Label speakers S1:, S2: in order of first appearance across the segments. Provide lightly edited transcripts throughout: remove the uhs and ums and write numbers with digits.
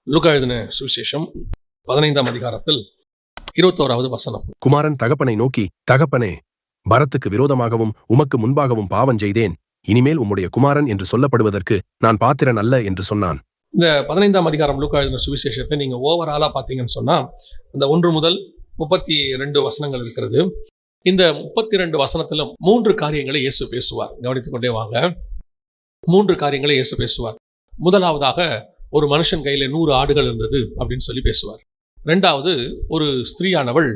S1: லூக்கா எழுதின சுவிசேஷம் 15ஆம் அதிகாரத்தில் 21வது வசனம்.
S2: குமாரன் தகப்பனை நோக்கி, தகப்பனே, பரத்துக்கு விரோதமாகவும் உமக்கு முன்பாகவும் பாவம் செய்தேன். இனிமேல் உம்முடைய குமாரன் என்று சொல்லப்படுவதற்கு நான் பாத்திரன் அல்ல என்று சொன்னான்.
S1: இந்த 15ஆம் அதிகாரம் லூக்கா எழுதின சுவிசேஷத்தை நீங்க ஓவராலா பார்த்தீங்கன்னு சொன்னா இந்த 1 முதல் 32 வசனங்கள் இருக்கிறது. இந்த 32 வசனத்துல 3 காரியங்களை இயேசு பேசுவார். கவனித்துக் கொண்டே வாங்க. 3 காரியங்களை இயேசு பேசுவார். முதலாவதாக, ஒரு மனுஷன் கையில 100 ஆடுகள் இருந்தது அப்படின்னு சொல்லி பேசுவார். 2வது, ஒரு ஸ்திரீயானவள்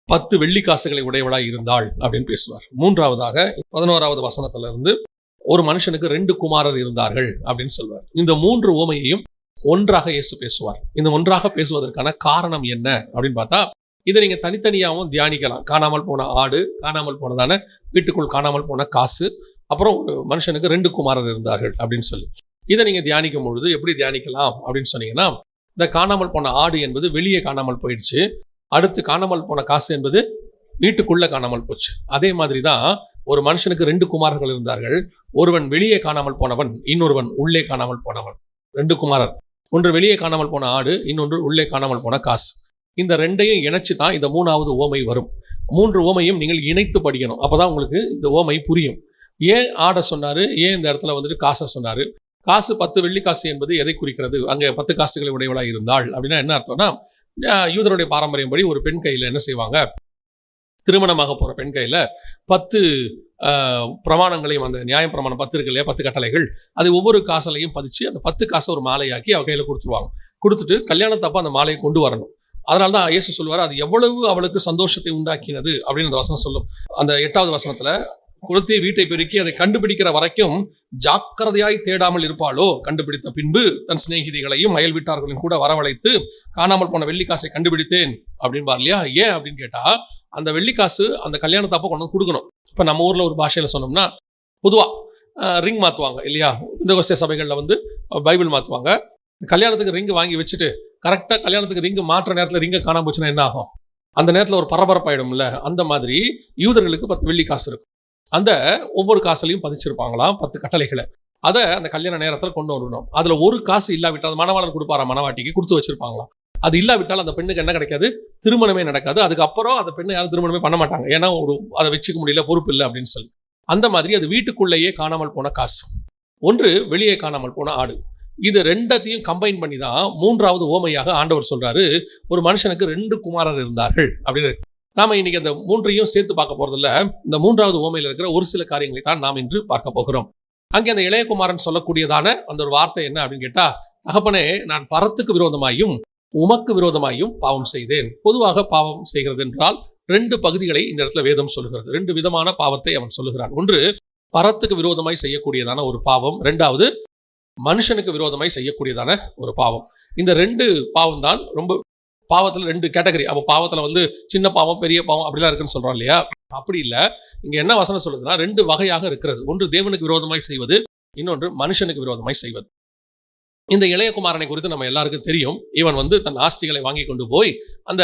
S1: 10 வெள்ளி காசுகளை உடையவளாய் இருந்தாள் அப்படின்னு பேசுவார். 3வதாக 11வது வசனத்துல இருந்து ஒரு மனுஷனுக்கு 2 குமாரர் இருந்தார்கள் அப்படின்னு சொல்வார். இந்த 3 உவமையையும் ஒன்றாக இயேசு பேசுவார். இந்த ஒன்றாக பேசுவதற்கான காரணம் என்ன அப்படின்னு பார்த்தா, இதை நீங்க தனித்தனியாகவும் தியானிக்கலாம். காணாமல் போன ஆடு, காணாமல் போனதான வீட்டுக்குள் காணாமல் போன காசு, அப்புறம் ஒரு மனுஷனுக்கு 2 குமாரர் இருந்தார்கள் அப்படின்னு சொல்லி இதை நீங்க தியானிக்கும் பொழுது எப்படி தியானிக்கலாம் அப்படின்னு சொன்னீங்கன்னா, இந்த காணாமல் போன ஆடு என்பது வெளியே காணாமல் போயிடுச்சு. அடுத்து காணாமல் போன காசு என்பது வீட்டுக்குள்ள காணாமல் போச்சு. அதே மாதிரி தான் ஒரு மனுஷனுக்கு 2 குமாரர்கள் இருந்தார்கள். ஒருவன் வெளியே காணாமல் போனவன், இன்னொருவன் உள்ளே காணாமல் போனவன். 2 குமாரர், ஒன்று வெளியே காணாமல் போன ஆடு, இன்னொன்று உள்ளே காணாமல் போன காசு. இந்த 2ஐயும் இணைச்சு தான் இந்த 3வது உவமை வரும். 3 உவமையும் நீங்கள் இணைத்து படிக்கணும். அப்பதான் உங்களுக்கு இந்த உவமை புரியும். ஏன் ஆடை சொன்னாரு, ஏன் இந்த இடத்துல வந்துட்டு காசை சொன்னாரு? காசு 10 வெள்ளி காசு என்பது எதை குறிக்கிறது? அங்கே 10 காசுகளை உடையவளாக இருந்தாள் அப்படின்னா என்ன அர்த்தம்னா, யூதருடைய பாரம்பரியப்படி ஒரு பெண் கையில் என்ன செய்வாங்க, திருமணமாக போற பெண் கையில 10 பிரமாணங்களையும், அந்த நியாய பிரமாணம் 10 இருக்கு இல்லையா, 10 கட்டளைகள், அது ஒவ்வொரு காசலையும் பதிச்சு அந்த 10 காசை ஒரு மாலையாக்கி அவ கையில கொடுத்துருவாங்க. கொடுத்துட்டு கல்யாணத்தப்ப அந்த மாலையை கொண்டு வரணும். அதனால தான் இயேசு சொல்லுவார், அது எவ்வளவு அவளுக்கு சந்தோஷத்தை உண்டாக்கினது அப்படின்னு அந்த வசனம் சொல்லும். அந்த 8வது வசனத்துல, கொடுத்து வீட்டை பெருக்கி அதை கண்டுபிடிக்கிற வரைக்கும் ஜாக்கிரதையாய் தேடாமல் இருப்பாளோ, கண்டுபிடித்த பின்பு தன் சிநேகிதிகளையும் அயல் வீட்டார்களையும் கூட வரவழைத்து காணாமல் போன வெள்ளிக்காசை கண்டுபிடித்தேன் அப்படின்பார் இல்லையா. ஏன் அப்படின்னு கேட்டா, அந்த வெள்ளிக்காசு அந்த கல்யாணத்தப்ப கொண்டு வந்து கொடுக்கணும். இப்ப நம்ம ஊர்ல ஒரு பாஷையில சொன்னோம்னா, பொதுவா ரிங் மாத்துவாங்க இல்லையா, இந்த கோஷ்ட சபைகள்ல வந்து பைபிள் மாத்துவாங்க. கல்யாணத்துக்கு ரிங்கு வாங்கி வச்சுட்டு கரெக்டா கல்யாணத்துக்கு ரிங்கு மாற்ற நேரத்துல ரிங்கை காணாம போச்சுன்னா என்ன ஆகும்? அந்த நேரத்துல ஒரு பரபரப்பாயிடும்ல. அந்த மாதிரி யூதர்களுக்கு 10 வெள்ளி காசு இருக்கும். அந்த ஒவ்வொரு காசுலையும் பதிச்சிருப்பாங்களாம் 10 கட்டளைகளை. அதை அந்த கல்யாண நேரத்தில் கொண்டு வரணும். அதுல ஒரு காசு இல்லாவிட்டால் மணவாளன் கொடுப்பாரா, மணவாட்டிக்கு கொடுத்து வச்சிருப்பாங்களாம். அது இல்லாவிட்டால் அந்த பெண்ணுக்கு என்ன கிடைக்காது? திருமணமே நடக்காது. அதுக்கப்புறம் அந்த பெண்ணை யாரும் திருமணமே பண்ண மாட்டாங்க. ஏன்னா அதை வச்சுக்க முடியல, பொறுப்பு இல்லை அப்படின்னு சொல்லி. அந்த மாதிரி அது வீட்டுக்குள்ளேயே காணாமல் போன காசு, ஒன்று வெளியே காணாமல் போன ஆடு. இது 2ஐயும் கம்பைன் பண்ணி தான் 3வது ஓமையாக ஆண்டவர் சொல்றாரு, ஒரு மனுஷனுக்கு 2 குமாரர் இருந்தார்கள் அப்படின்னு. நாம இன்னைக்கு அந்த 3ஐயும் சேர்த்து பார்க்க போறதில்ல. இந்த 3வது ஓமையில் இருக்கிற ஒரு சில காரியங்களை தான் நாம் இன்று பார்க்க போகிறோம். அங்கே அந்த இளையகுமாரன் சொல்லக்கூடியதான அந்த ஒரு வார்த்தை என்ன அப்படின்னு கேட்டா, தகப்பனே, நான் பரத்துக்கு விரோதமாயும் உமக்கு விரோதமாயும் பாவம் செய்தேன். பொதுவாக பாவம் செய்கிறது என்றால் 2 பகுதிகளை இந்த இடத்துல வேதம் சொல்லுகிறது. 2 விதமான பாவத்தை அவன் சொல்லுகிறான். ஒன்று பரத்துக்கு விரோதமாய் செய்யக்கூடியதான ஒரு பாவம், 2வது மனுஷனுக்கு விரோதமாய் செய்யக்கூடியதான ஒரு பாவம். இந்த 2 பாவம் தான் ரொம்ப பாவத்துல 2 கேட்டகரி. அப்போ பாவத்துல வந்து சின்ன பாவம், பெரிய பாவம் அப்படிலாம் இருக்குன்னு சொல்றோம் இல்லையா. அப்படி இல்லை. இங்க என்ன வசனம் சொல்லுதுன்னா, 2 வகையாக இருக்கிறது. ஒன்று தேவனுக்கு விரோதமாய் செய்வது, இன்னொன்று மனுஷனுக்கு விரோதமாய் செய்வது. இந்த இளையகுமாரனை குறித்து நம்ம எல்லாருக்கும் தெரியும். இவன் வந்து தன் ஆஸ்திகளை வாங்கி கொண்டு போய் அந்த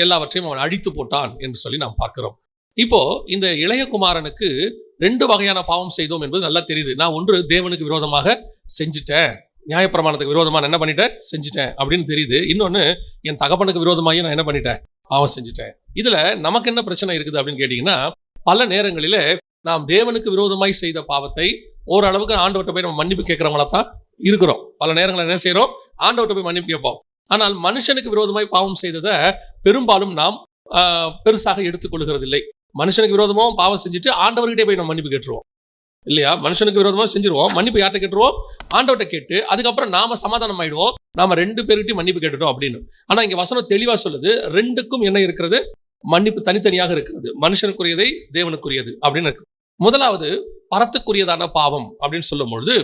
S1: எல்லாவற்றையும் அவன் அழித்து போட்டான் என்று சொல்லி நாம் பார்க்கிறோம். இப்போ இந்த இளையகுமாரனுக்கு 2 வகையான பாவம் செய்தோம் என்பது நல்லா தெரியுது. நான் ஒன்று தேவனுக்கு விரோதமாக செஞ்சுட்டேன், நியாயப்பிரமாணத்துக்கு விரோதமா நான் என்ன பண்ணிட்டேன், செஞ்சுட்டேன் அப்படின்னு தெரியுது. இன்னொன்னு, என் தகப்பனுக்கு விரோதமாகி நான் என்ன பண்ணிட்டேன், பாவம் செஞ்சுட்டேன். இதுல நமக்கு என்ன பிரச்சனை இருக்குது அப்படின்னு கேட்டீங்கன்னா, பல நேரங்களில நாம் தேவனுக்கு விரோதமாய் செய்த பாவத்தை ஓரளவுக்கு ஆண்டவர்கிட்ட போய் நம்ம மன்னிப்பு கேட்கறவங்களா தான் இருக்கிறோம். பல நேரங்களில் என்ன செய்யறோம், ஆண்டவர்கிட்ட போய் மன்னிப்பு கேட்போம். ஆனால் மனுஷனுக்கு விரோதமாய் பாவம் செய்ததை பெரும்பாலும் நாம் பெருசாக எடுத்துக்கொள்கிறதில்லை. மனுஷனுக்கு விரோதமாகவும் பாவம் செஞ்சுட்டு ஆண்டவர்கிட்டே போய் நம்ம மன்னிப்பு கேட்டுருவோம் இல்லையா. மனுஷனுக்கு விரோதமாக செஞ்சிருவோம், மன்னிப்பு யார்கிட்ட கேட்டுருவோம், ஆண்டவர்கிட்ட கேட்டு அதுக்கப்புறம் நாம சமாதானம் ஆயிடுவோம், நாம 2 பேருக்கிட்டையும் மன்னிப்பு கேட்டுட்டோம் அப்படின்னு. ஆனா இங்க வசனம் தெளிவா சொல்லுது, 2க்கும் என்ன இருக்கிறது, மன்னிப்பு தனித்தனியாக இருக்கிறது. மனுஷனுக்குரியதை தேவனுக்குரியது அப்படின்னு இருக்கு. முதலாவது பரத்துக்குரியதான பாவம் அப்படின்னு சொல்லும் பொழுது,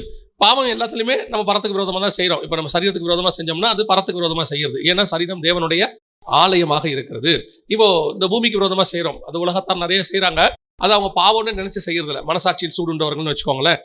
S1: பாவம் எல்லாத்துலயுமே நம்ம பரத்துக்கு விரோதமா தான் செய்யறோம். இப்ப நம்ம சரீரத்துக்கு விரோதமா செஞ்சோம்னா அது பரத்துக்கு விரோதமா செய்யறது. ஏன்னா சரீரம் தேவனுடைய ஆலயமாக இருக்கிறது. இப்போ இந்த பூமிக்கு விரோதமா செய்யறோம், அது உலகத்தார் நிறைய செய்யறாங்க. அது அவங்க பாவம்னு நினைச்சு செய்யறதில்ல. மனசாட்சியில் சூடுண்டவர்கள்னு வச்சுக்கோங்களேன்.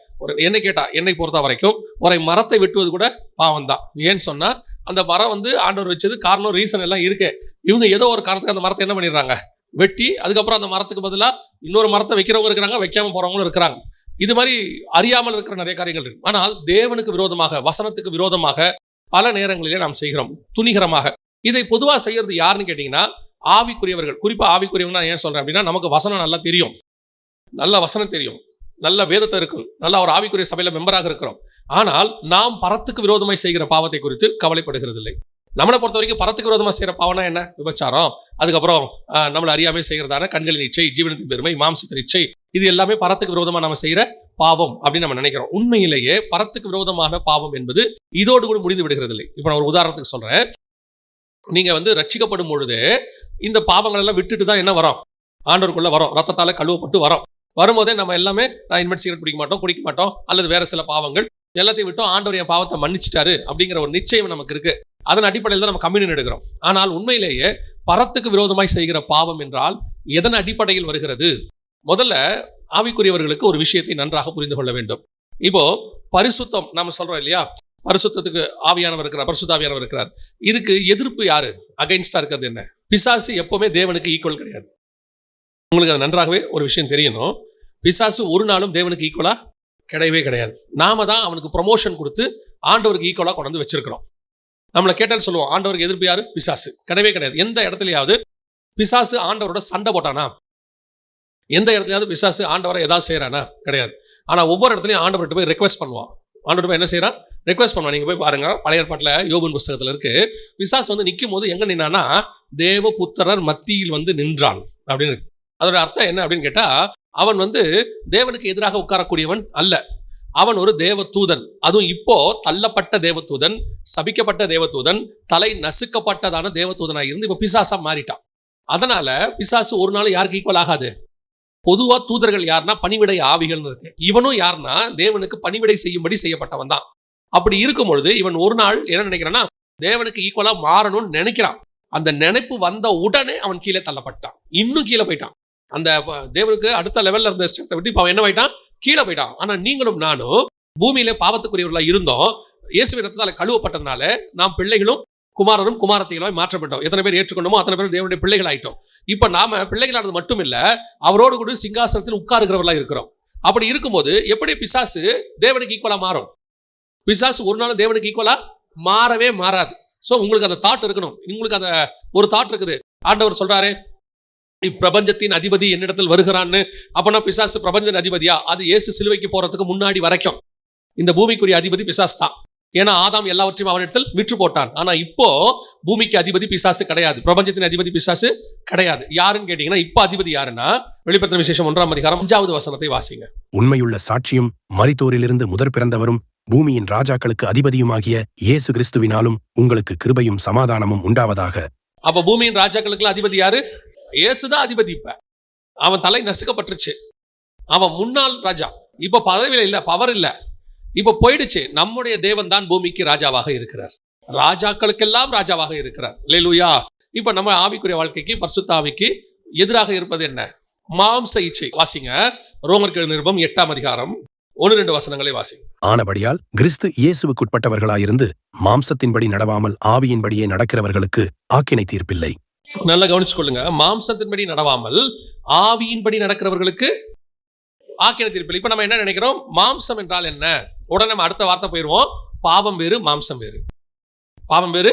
S1: என்னை கேட்டா, என்னை பொறுத்த வரைக்கும் ஒரு மரத்தை வெட்டுவது கூட பாவம் தான். ஏன்னு சொன்னா, அந்த மரம் வந்து ஆண்டவர் வச்சது, காரணம், ரீசன் எல்லாம் இருக்கு. இவங்க ஏதோ ஒரு காரணத்துக்கு அந்த மரத்தை என்ன பண்ணிடுறாங்க, வெட்டி அதுக்கப்புறம் அந்த மரத்துக்கு பதிலாக இன்னொரு மரத்தை வைக்கிறவங்க இருக்கிறாங்க, வைக்காம போறவங்களும் இருக்கிறாங்க. இது மாதிரி அறியாமல் இருக்கிற நிறைய காரியங்கள் இருக்கு. ஆனால் தேவனுக்கு விரோதமாக, வசனத்துக்கு விரோதமாக பல நேரங்களிலே நாம் செய்கிறோம் துணிகரமாக. இதை பொதுவாக செய்யறது யாருன்னு கேட்டீங்கன்னா ஆவிக்குரியவர்கள். குறிப்பா ஆவிக்குரியவங்க ஏன் சொல்றேன் அப்படின்னா, நமக்கு வசனம் நல்லா தெரியும், நல்ல வசனம் தெரியும், நல்ல வேதத்தை இருக்கும், நல்ல ஒரு ஆவிக்குரிய சபையில மெம்பராக இருக்கிறோம். ஆனால் நாம் பரத்துக்கு விரோதமாய் செய்கிற பாவத்தை குறித்து கவலைப்படுகிறது இல்லை. நம்மளை பொறுத்த வரைக்கும் பரத்துக்கு விரோதமா செய்யற பாவம்னா என்ன? விபச்சாரம், அதுக்கப்புறம் நம்மளை அறியாமே செய்கிறதான கண்களின் இச்சை, ஜீவனத்தின் பெருமை, மாம்சத்தின் இச்சை, இது எல்லாமே பரத்துக்கு விரோதமா நம்ம செய்யற பாவம் அப்படின்னு நம்ம நினைக்கிறோம். உண்மையிலேயே பரத்துக்கு விரோதமான பாவம் என்பது இதோடு கூட முடிந்து விடுகிறது இல்லை. இப்போ நான் ஒரு உதாரணத்துக்கு சொல்றேன். நீங்க ரட்சிக்கப்படும் பொழுது இந்த பாவங்கள் எல்லாம் விட்டுட்டு தான் என்ன வரோம்? ஆண்டவருக்குள்ள வரோம், ரத்தத்தால கழுவப்பட்டு வரோம். வரும்போதே நம்ம எல்லாமே நான் இனிமேல் சிகரெட் குடிக்க மாட்டோம் அல்லது வேற சில பாவங்கள் எல்லாத்தையும் விட்டோம், ஆண்டவர் என் பாவத்தை மன்னிச்சிட்டாரு அப்படிங்கிற ஒரு நிச்சயம் நமக்கு இருக்கு. அதன் அடிப்படையில் தான் நம்ம கம்யூனியன் எடுக்கிறோம். ஆனால் உண்மையிலேயே பரத்துக்கு விரோதமாய் செய்கிற பாவம் என்றால் எதன் அடிப்படையில் வருகிறது? முதல்ல ஆவிக்குரியவர்களுக்கு ஒரு விஷயத்தை நன்றாக புரிந்து கொள்ள வேண்டும். இப்போ பரிசுத்தம் நாம சொல்றோம் இல்லையா, பரிசுத்தத்துக்கு ஆவியானவர் இருக்கிறார், பரிசுத்த ஆவியானவர் இருக்கிறார். இதுக்கு எதிர்ப்பு யாரு? அகைன்ஸ்டா இருக்கிறது என்ன? பிசாசு எப்பவுமே தேவனுக்கு ஈக்குவல் கிடையாது. உங்களுக்கு அது நன்றாகவே ஒரு விஷயம் தெரியணும். பிசாசு ஒரு நாளும் தேவனுக்கு ஈக்குவலா கிடையவே கிடையாது. நாம தான் அவனுக்கு ப்ரொமோஷன் கொடுத்து ஆண்டவருக்கு ஈக்குவலா கொண்டு வந்து வச்சிருக்கிறோம். நம்மளை கேட்டால் சொல்லுவோம், ஆண்டவருக்கு எதிர்ப்பு யாரு? பிசாசு. கிடையவே கிடையாது. எந்த இடத்துலயாவது பிசாசு ஆண்டவரோட சண்டை போட்டானா? எந்த இடத்துலயாவது பிசாசு ஆண்டவரை ஏதாவது செய்யறானா? கிடையாது. ஆனா ஒவ்வொரு இடத்துலையும் ஆண்டவர்கிட்ட போய் ரெக்வெஸ்ட் பண்ணுவான். ஆண்டவர் போய் என்ன செய்யறான்? ரெக்வெஸ்ட் பண்ணுவான். நீங்க போய் பாருங்க, பழைய ஏற்பாட்டுல யோபின் புஸ்தகத்துல இருக்கு. பிசாசு நிற்கும் போது எங்க நின்னானா, தேவ புத்திரர் மத்தியில் நின்றான் அப்படின்னு இருக்கு. அதோட அர்த்தம் என்ன அப்படின்னு கேட்டா, அவன் தேவனுக்கு எதிராக உட்காரக்கூடியவன் அல்ல. அவன் ஒரு தேவதூதன். அதுவும் இப்போ தள்ளப்பட்ட தேவதூதன், சபிக்கப்பட்ட தேவதூதன், தலை நசுக்கப்பட்டதான தேவதூதனாக இருந்து இப்ப பிசாசா மாறிட்டான். அதனால பிசாசு ஒரு நாள் யாருக்கு ஈக்குவல் ஆகாது. பொதுவா தூதர்கள் யாருன்னா பணிவிடை ஆவிகள் இருக்கு. இவனும் யாருன்னா தேவனுக்கு பணிவிடை செய்யும்படி செய்யப்பட்டவன் தான். அப்படி இருக்கும் பொழுது இவன் ஒரு நாள் என்ன நினைக்கிறான்னா, தேவனுக்கு ஈக்குவலா மாறணும்னு நினைக்கிறான். அந்த நினைப்பு வந்த உடனே அவன் கீழே தள்ளப்பட்டான். இன்னும் கீழே போயிட்டான். அந்த தேவனுக்கு அடுத்த லெவல்ல இருந்த ஸ்டெப்பை விட்டு இப்ப அவன் என்ன ஆயிட்டான்? கீழே போயிட்டான். ஆனா நீங்களும் நானும் பூமியில பாவத்துக்குரியவர்களா இருந்தோம். இயேசுவின் ரத்தத்தால கழுவப்பட்டதுனால நாம் பிள்ளைகளும் குமாரரும் குமாரத்திகளாய் மாற்றப்பட்டோம். எத்தனை பேர் ஏற்றுக்கொண்டோமோ அத்தனை பேர் தேவனுடைய பிள்ளைகள் ஆயிட்டோம். இப்ப நாம பிள்ளைகளானது மட்டும் இல்ல, அவரோடு கூட சிங்காசனத்தில் உட்காருகிறவர்களா இருக்கிறோம். அப்படி இருக்கும்போது எப்படி பிசாசு தேவனுக்கு ஈக்குவலா மாறும்? பிசாசு ஒரு நாள் தேவனுக்கு ஈக்குவலா மாறவே மாறாது. சோ உங்களுக்கு அந்த தாட் இருக்கணும். உங்களுக்கு அந்த ஒரு தாட் இருக்குது. ஆண்டவர் சொல்றாரு, இப்பிரபஞ்சத்தின் அதிபதி என்னிடத்தில் வருகிறான்னு. அப்பனா பிசாசு பிரபஞ்சத்தின் அதிபதியா? அது இயேசு சிலுவைக்கு போறதுக்கு முன்னாடி வரைக்கும் இந்த பூமிக்குரிய அதிபதி பிசாசு தான். ஏன்னா ஆதாம் எல்லாவற்றையும் அவனிடத்தில் விற்று போட்டான். ஆனா இப்போ பூமிக்கு அதிபதி பிசாசு கிடையாது, பிரபஞ்சத்தின் அதிபதி பிசாசு கிடையாது. யாருன்னு கேட்டீங்கன்னா இப்ப அதிபதி யாருன்னா, வெளிப்படுத்தின விசேஷம் 1ஆம் அதிகாரம் 5வது வசனத்தை வாசிங்க.
S2: உண்மையுள்ள சாட்சியும் மரித்தோரிலிருந்து முதற் பிறந்தவரும் பூமியின் ராஜாக்களுக்கு அதிபதியுமாகிய இயேசு கிறிஸ்துவினாலும் உங்களுக்கு கிருபையும் சமாதானமும் உண்டாவதாக.
S1: அப்ப பூமியின் ராஜாக்களுக்கு அதிபதி யாரு? இயேசுதான் அதிபதி. இப்ப அவன் தலை நசுக்கப்பட்டுருச்சு. அவன் முன்னாள் ராஜா. இப்ப பதவியில இல்ல, பவர் இல்ல, இப்ப போயிடுச்சு. நம்முடைய தேவன் தான் பூமிக்கு ராஜாவாக இருக்கிறார், ராஜாக்களுக்கெல்லாம் ராஜாவாக இருக்கிறார். அல்லேலூயா. இப்ப நம்ம ஆவிக்குரிய வாழ்க்கைக்கு, பரிசுத்த ஆவிக்கு எதிராக இருப்பது என்ன? மாம்ச இச்சை. வாசிங்க, ரோமர்கள் நிருபம் 8ஆம் அதிகாரம் 1-2 வசனங்களை வாசிங்க.
S2: ஆனபடியால் கிறிஸ்து இயேசுவுக்குட்பட்டவர்களாயிருந்து மாம்சத்தின்படி நடவாமல் ஆவியின்படியே நடக்கிறவர்களுக்கு ஆக்கினை தீர்ப்பில்லை.
S1: நல்லா கவனிச்சுக்கொள்ளுங்க. மாம்சத்தின்படி நடவாமல் ஆவியின்படி நடக்கிறவர்களுக்கு ஆக்கினை தீர்ப்பில்லை. இப்ப நம்ம என்ன நினைக்கிறோம்? மாம்சம் என்றால் என்ன? உடனே நம்ம அடுத்த வார்த்தை போயிடுவோம். பாவம் வேறு, மாம்சம் வேறு. பாவம் வேறு,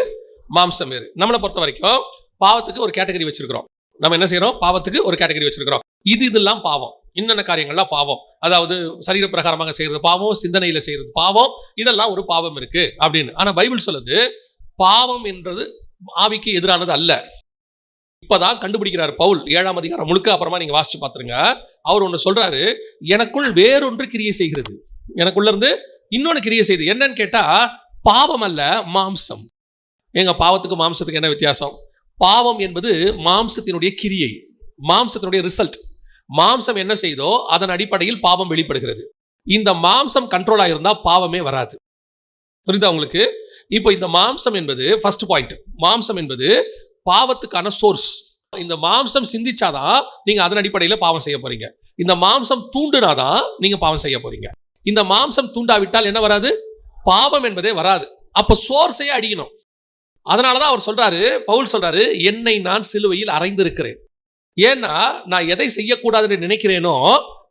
S1: மாம்சம் வேறு. நம்மளை பொறுத்த வரைக்கும் பாவத்துக்கு ஒரு கேட்டகரி வச்சிருக்கிறோம். நம்ம என்ன செய்யறோம்? பாவத்துக்கு ஒரு கேட்டகரி வச்சிருக்கிறோம். இதெல்லாம் பாவம், இன்னென்ன காரியங்கள்லாம் பாவம். அதாவது சரீர பிரகாரமாக செய்யறது பாவம், சிந்தனையில செய்யறது பாவம், இதெல்லாம் ஒரு பாவம் இருக்கு அப்படின்னு. ஆனா பைபிள் சொல்லுது, பாவம் என்றது ஆவிக்கு எதிரானது அல்ல. இப்பதான் கண்டுபிடிக்கிறார் பவுல் 7ஆம் அதிகாரம் முழுக்க. அப்புறமா நீங்க வாசிச்சு பாத்துருங்க. அவர் ஒண்ணு சொல்றாரு, எனக்குள் வேறொன்று கிரியை செய்கிறது, எனக்குள்ள இருந்து இன்னொன்னு கிரியை செய்யுது. என்னன்னு கேட்டா, பாவம் அல்ல, மாம்சம். எங்க பாவத்துக்கு மாம்சத்துக்கு என்ன வித்தியாசம்? பாவம் என்பது மாம்சத்தினுடைய கிரியை, மாம்சத்தினுடைய ரிசல்ட். மாம்சம் என்ன செய்தோ அதன் அடிப்படையில் பாவம் வெளிப்படுகிறது. இந்த மாம்சம் கண்ட்ரோலா இருந்தா பாவமே வராது. புரியுதா உங்களுக்கு? இப்போ இந்த மாம்சம் என்பது ஃபர்ஸ்ட் பாயிண்ட். மாம்சம் என்பது பாவத்துக்கான சோர்ஸ். இந்த மாம்சம் சிந்திச்சாதான் நீங்க அதன் அடிப்படையில் பாவம் செய்ய போறீங்க. இந்த மாம்சம் தூண்டுனாதான் நீங்க பாவம் செய்ய போறீங்க. இந்த மாம்சம் தூண்டாவிட்டால் என்ன வராது? பாவம் என்பதே வராது. அப்ப சோர்ஸையே அடிக்கணும். அதனாலதான் அவர் சொல்றாரு, பவுல் சொல்றாரு, என்னை நான் சிலுவையில் அறைந்திருக்கிறேன். ஏன்னா நான் எதை செய்யக்கூடாதுன்னு நினைக்கிறேனோ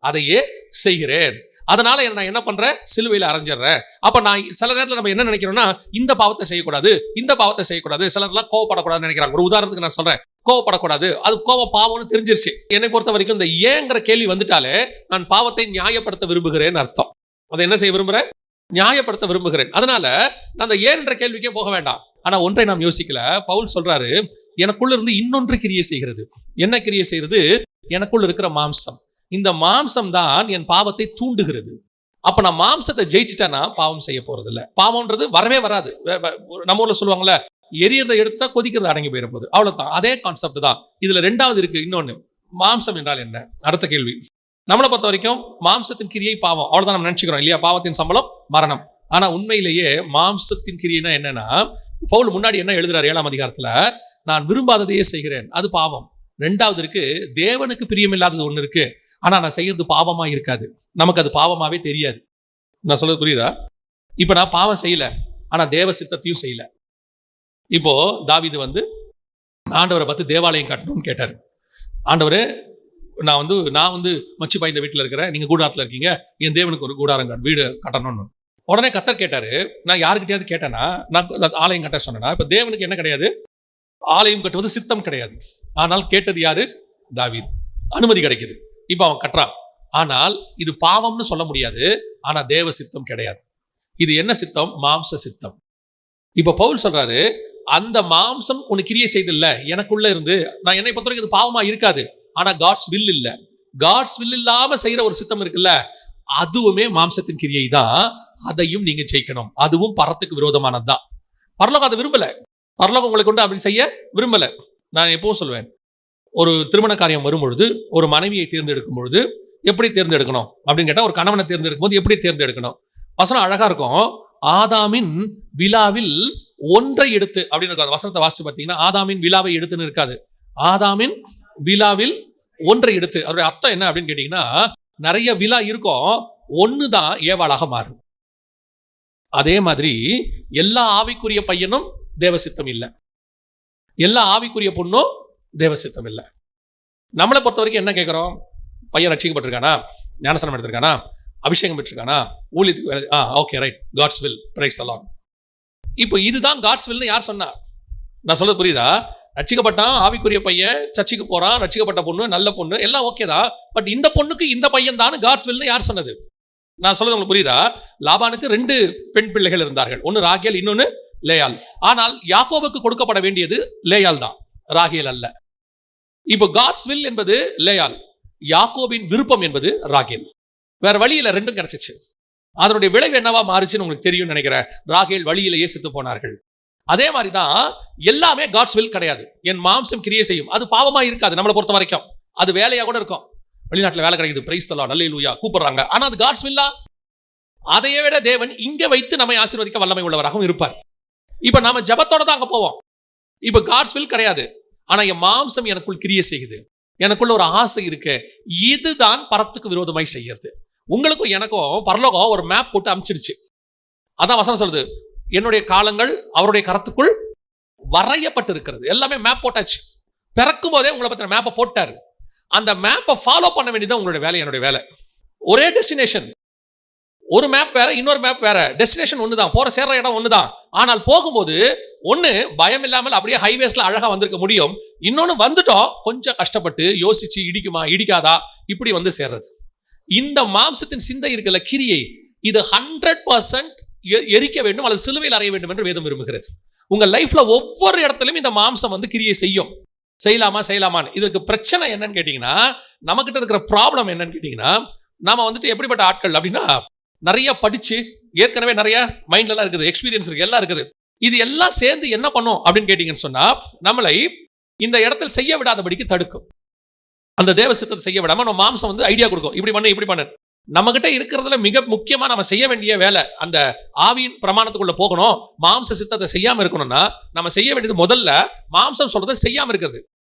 S1: அதையே செய்கிறேன். அதனால நான் என்ன பண்றேன், சிலுவையில் அரைஞ்சிடுறேன். அப்ப நான் சில நேரத்தில் நம்ம என்ன நினைக்கிறோம்னா, இந்த பாவத்தை செய்யக்கூடாது, இந்த பாவத்தை செய்யக்கூடாது. சிலர்லாம் கோவப்படக்கூடாதுன்னு நினைக்கிறாங்க. ஒரு உதாரணத்துக்கு நான் சொல்றேன், கோவப்படக்கூடாது, அது கோவ பாவம்னு தெரிஞ்சிருச்சு. என்னை பொறுத்த வரைக்கும் இந்த ஏங்கிற கேள்வி வந்துட்டாலே நான் பாவத்தை நியாயப்படுத்த விரும்புகிறேன் அர்த்தம். அதை என்ன செய்ய விரும்புகிறேன், நியாயப்படுத்த விரும்புகிறேன். அதனால நான் அந்த ஏன் என்ற கேள்விக்கே போக வேண்டாம். ஆனா ஒன்றை நாம் யோசிக்கல. பவுல் சொல்றாரு, எனக்குள்ள இருந்து இன்னொன்று கிரியை செய்கிறது. என்ன கிரியை செய்கிறது? எனக்குள்ள இருக்கிற மாம்சம். இந்த மாம்சம் தான் என் பாவத்தை தூண்டுகிறது. அப்ப நான் மாம்சத்தை ஜெயிச்சுட்டேன்னா பாவம் செய்ய போறது இல்லை. பாவம்ன்றது வரவே வராது. நம்ம ஊர்ல சொல்லுவாங்கல்ல, எரியறதை எடுத்துட்டா கொதிக்கிறது அடங்கி போயிட போகுது, அவ்வளவுதான். அதே கான்செப்ட் தான் இதுல. ரெண்டாவது இருக்கு இன்னொன்னு, மாம்சம் என்றால் என்ன? அடுத்த கேள்வி. நம்மளை பொறுத்த வரைக்கும் மாம்சத்தின் கிரியை பாவம், அவ்வளவுதான் நம்ம நினைச்சுக்கிறோம் இல்லையா? பாவத்தின் சம்பளம் மரணம். ஆனா உண்மையிலேயே மாம்சத்தின் கிரியைனா என்னன்னா, பவுல் முன்னாடி என்ன எழுதுறாரு 7ஆம் அதிகாரத்துல, நான் விரும்பாததையே செய்கிறேன், அது பாவம். ரெண்டாவது இருக்கு, தேவனுக்கு பிரியமில்லாதது ஒண்ணு இருக்கு, ஆனா நான் செய்யறது பாவமா இருக்காது, நமக்கு அது பாவமாவே தெரியாது. நான் சொல்றது புரியுதா? இப்ப நான் பாவம் செய்யல, ஆனா தேவ சித்தத்தையும் செய்யல. இப்போ தாவீது ஆண்டவரை பார்த்து தேவாலயம் கட்டணும்னு கேட்டாரு. ஆண்டவரே, நான் மச்சி பாய்ந்த வீட்டில் இருக்கிறேன், நீங்க கூடாரத்தில் இருக்கீங்க, என் தேவனுக்கு ஒரு கூடாரம் வீடு கட்டணும்னு. உடனே கர்த்தர் கேட்டாரு, நான் யாருக்கிட்டையாவது கேட்டேன்னா, நான் ஆலயம் கட்ட சொன்னேன்னா? இப்ப தேவனுக்கு என்ன கிடையாது, ஆலயம் கட்டுவது சித்தம் கிடையாது. ஆனால் கேட்டது யாரு? தாவீது. அனுமதி கிடைக்குது, இப்ப அவன் கட்டுறான். ஆனால் இது பாவம்னு சொல்ல முடியாது, ஆனா தேவ சித்தம் கிடையாது. இது என்ன சித்தம்? மாம்ச சித்தம். இப்ப பவுல் சொல்றாரு, அந்த மாம்சம் உனக்கு கிரியை செய்தில்ல, எனக்குள்ள இருந்து, நான் என்னை பொறுத்த வரைக்கும் இது பாவமா இருக்காது, ஆனா காட்ஸ் வில் இல்ல. காட்ஸ் வில் இல்லாம செய்யற ஒரு சித்தம் இருக்குல்ல, அதுவுமே மாம்சத்தின் கிரியை தான். அதையும் நீங்க ஜெயிக்கணும். அதுவும் பரத்துக்கு விரோதமானது தான். பரலோகம் அதை விரும்பல. பரலோகம் உங்களை கொண்டு அப்படி செய்ய விரும்பல. நான் எப்பவும் சொல்வேன், ஒரு திருமண காரியம் வரும்பொழுது, ஒரு மனைவியை தேர்ந்தெடுக்கும் பொழுது எப்படி தேர்ந்தெடுக்கணும் அப்படின்னு கேட்டா, ஒரு கணவனை தேர்ந்தெடுக்கும் போது எப்படி தேர்ந்தெடுக்கணும்? வசனம் அழகா இருக்கும். ஆதாமின் விழாவில் ஒன்றை எடுத்து அப்படின்னு இருக்கும். அந்த வசனத்தை வாசிச்சு பார்த்தீங்கன்னா, ஆதாமின் விழாவை எடுத்துன்னு இருக்காது, ஆதாமின் விழாவில் ஒன்றை எடுத்து. அதோட அர்த்தம் என்ன அப்படின்னு கேட்டீங்கன்னா, நிறைய விழா இருக்கும், ஒண்ணுதான் ஏவாளாக மாறும். அதே மாதிரி எல்லா ஆவிக்குரிய பையனும் தேவசித்தம் இல்லை, எல்லா ஆவிக்குரிய பொண்ணும் தேவசித்தம் இல்லை. நம்மளை பொறுத்த வரைக்கும் என்ன கேட்கிறோம்? பையன் ரட்சிக்கப்பட்டிருக்கானா, ஞானஸ்நானம் எடுத்திருக்கானா, அபிஷேகம் பெற்றிருக்கானா, ஊழியத்துக்கு, okay right, God's will, praise the Lord. இப்போ இதுதான் காட்ஸ் வில்னு யார் சொன்னா? நான் சொல்றது புரியுதா? ரட்சிக்கப்பட்டான் ஆவிக்குரிய பையன், சர்ச்சுக்கு போறான், ரட்சிக்கப்பட்ட பொண்ணு, நல்ல பொண்ணு, எல்லாம் ஓகே தான். பட் இந்த பொண்ணுக்கு இந்த பையன் தான் காட்ஸ் வில்னு யார் சொன்னது? நான் சொல்றது உங்களுக்கு புரியுதா? லாபானுக்கு 2 பெண் பிள்ளைகள் இருந்தார்கள், ஒன்னு ராகேல், இன்னொன்னு லேயாள். ஆனால் யாக்கோபுக்கு கொடுக்கப்பட வேண்டியது லேயாள் தான், ராகேல் அல்ல. இப்போ காட்ஸ் வில் என்பது லேயாள், யாக்கோபின் விருப்பம் என்பது ராகேல். வேற வழியில 2ம் கிடைச்சிச்சு. அதனுடைய விளைவு என்னவா மாறுச்சுன்னு உங்களுக்கு தெரியும் நினைக்கிறேன். ராகேல் வழியிலேயே செத்து போனார்கள். அதே மாதிரிதான் எல்லாமே காட்ஸ் வில் கிடையாது. என் மாம்சம் கிரியை செய்யும், அது பாவமா இருக்காது நம்மளை பொறுத்த வரைக்கும். அது வேலையா கூட இருக்கும். வெளிநாட்டில் வேலை கிடைக்குது, பிரைஸ் தி லார்ட், அல்லேலூயா கூப்பிடுறாங்க, ஆனா அது காட்ஸ் வில்லா? அதையே விட தேவன் இங்க வைத்து நம்மை ஆசீர்வதிக்க வல்லமை உள்ளவராகவும் இருப்பார். இப்ப நாம ஜபத்தோட தான் அங்க போவோம். இப்ப காட்ஸ் வில் கிடையாது, ஆனா என் மாம்சம் எனக்குள் கிரியை செய்யுது, எனக்குள்ள ஒரு ஆசை இருக்கு. இதுதான் பரத்துக்கு விரோதமாய் செய்யறது. உங்களுக்கும் எனக்கும் பரலோகம் ஒரு மேப் போட்டு அமைச்சிருச்சு. அதான் வசனம் சொல்லுது, என்னுடைய காலங்கள் அவருடைய கரத்துக்குள் வரையப்பட்டு இருக்கிறது. எல்லாமே மேப் போட்டாச்சு. பிறக்கும் போதே உங்களை பத்தின மேப்பை போட்டாரு. அந்த மேப்பை ஃபாலோ பண்ண வேண்டியதான் உங்களுடைய வேலை, என்னுடைய வேலை. ஒரே டெஸ்டினேஷன். ஒரு மேப் வேற, இன்னொரு மேப் வேற, டெஸ்டினேஷன் ஒண்ணுதான், போற சேர்ற இடம் ஒண்ணுதான். ஆனால் போகும்போது ஒண்ணு பயம் இல்லாமல் அப்படியே ஹைவேஸ்ல அழகா வந்திருக்க முடியும், இன்னொன்னு வந்துட்டோம் கொஞ்சம் கஷ்டப்பட்டு யோசிச்சு இடிக்குமா இடிக்காதா இப்படி சேர்றது. இந்த மாம்சத்தின் சிந்தை இருக்குல்ல, கிரியை, இது 100% எரிக்க வேண்டும் அல்லது சிலுவையில் அறைய வேண்டும் என்று வேதம் விரும்புகிறது. உங்க லைஃப்ல ஒவ்வொரு இடத்திலும் இந்த மாம்சம் கிரியை செய்யும். செய்யலாமான்னு. இதுக்கு பிரச்சனை என்னன்னு கேட்டீங்கன்னா, நம்ம கிட்ட இருக்கிற ப்ராப்ளம் என்னன்னு கேட்டீங்கன்னா, நாம எப்படிப்பட்ட ஆட்கள் அப்படின்னா, நிறைய படிச்சு ஏற்கனவே நிறைய மைண்ட்ல எல்லாம் இருக்குது, எக்ஸ்பீரியன்ஸ் இருக்கு, எல்லாம் இருக்குது. இது எல்லாம் சேர்ந்து என்ன பண்ணும் அப்படின்னு கேட்டீங்கன்னு சொன்னா, நம்மளை இந்த இடத்தில் செய்ய விடாதபடிக்கு தடுக்கும். அந்த தேவ சித்தத்தை செய்ய விடாம நம்ம மாம்சம் ஐடியா கொடுக்கும், இப்படி பண்ணு இப்படி பண்ணு. நம்ம கிட்ட இருக்கிறதுல மிக முக்கியமா நம்ம செய்ய வேண்டிய வேலை, அந்த ஆவியின் பிரமாணத்துக்குள்ள போகணும். மாம்ச சித்தத்தை செய்யாம இருக்கணும்னா நம்ம செய்ய வேண்டியது முதல்ல மாம்சம் சொல்றதை செய்யாம இருக்கிறது.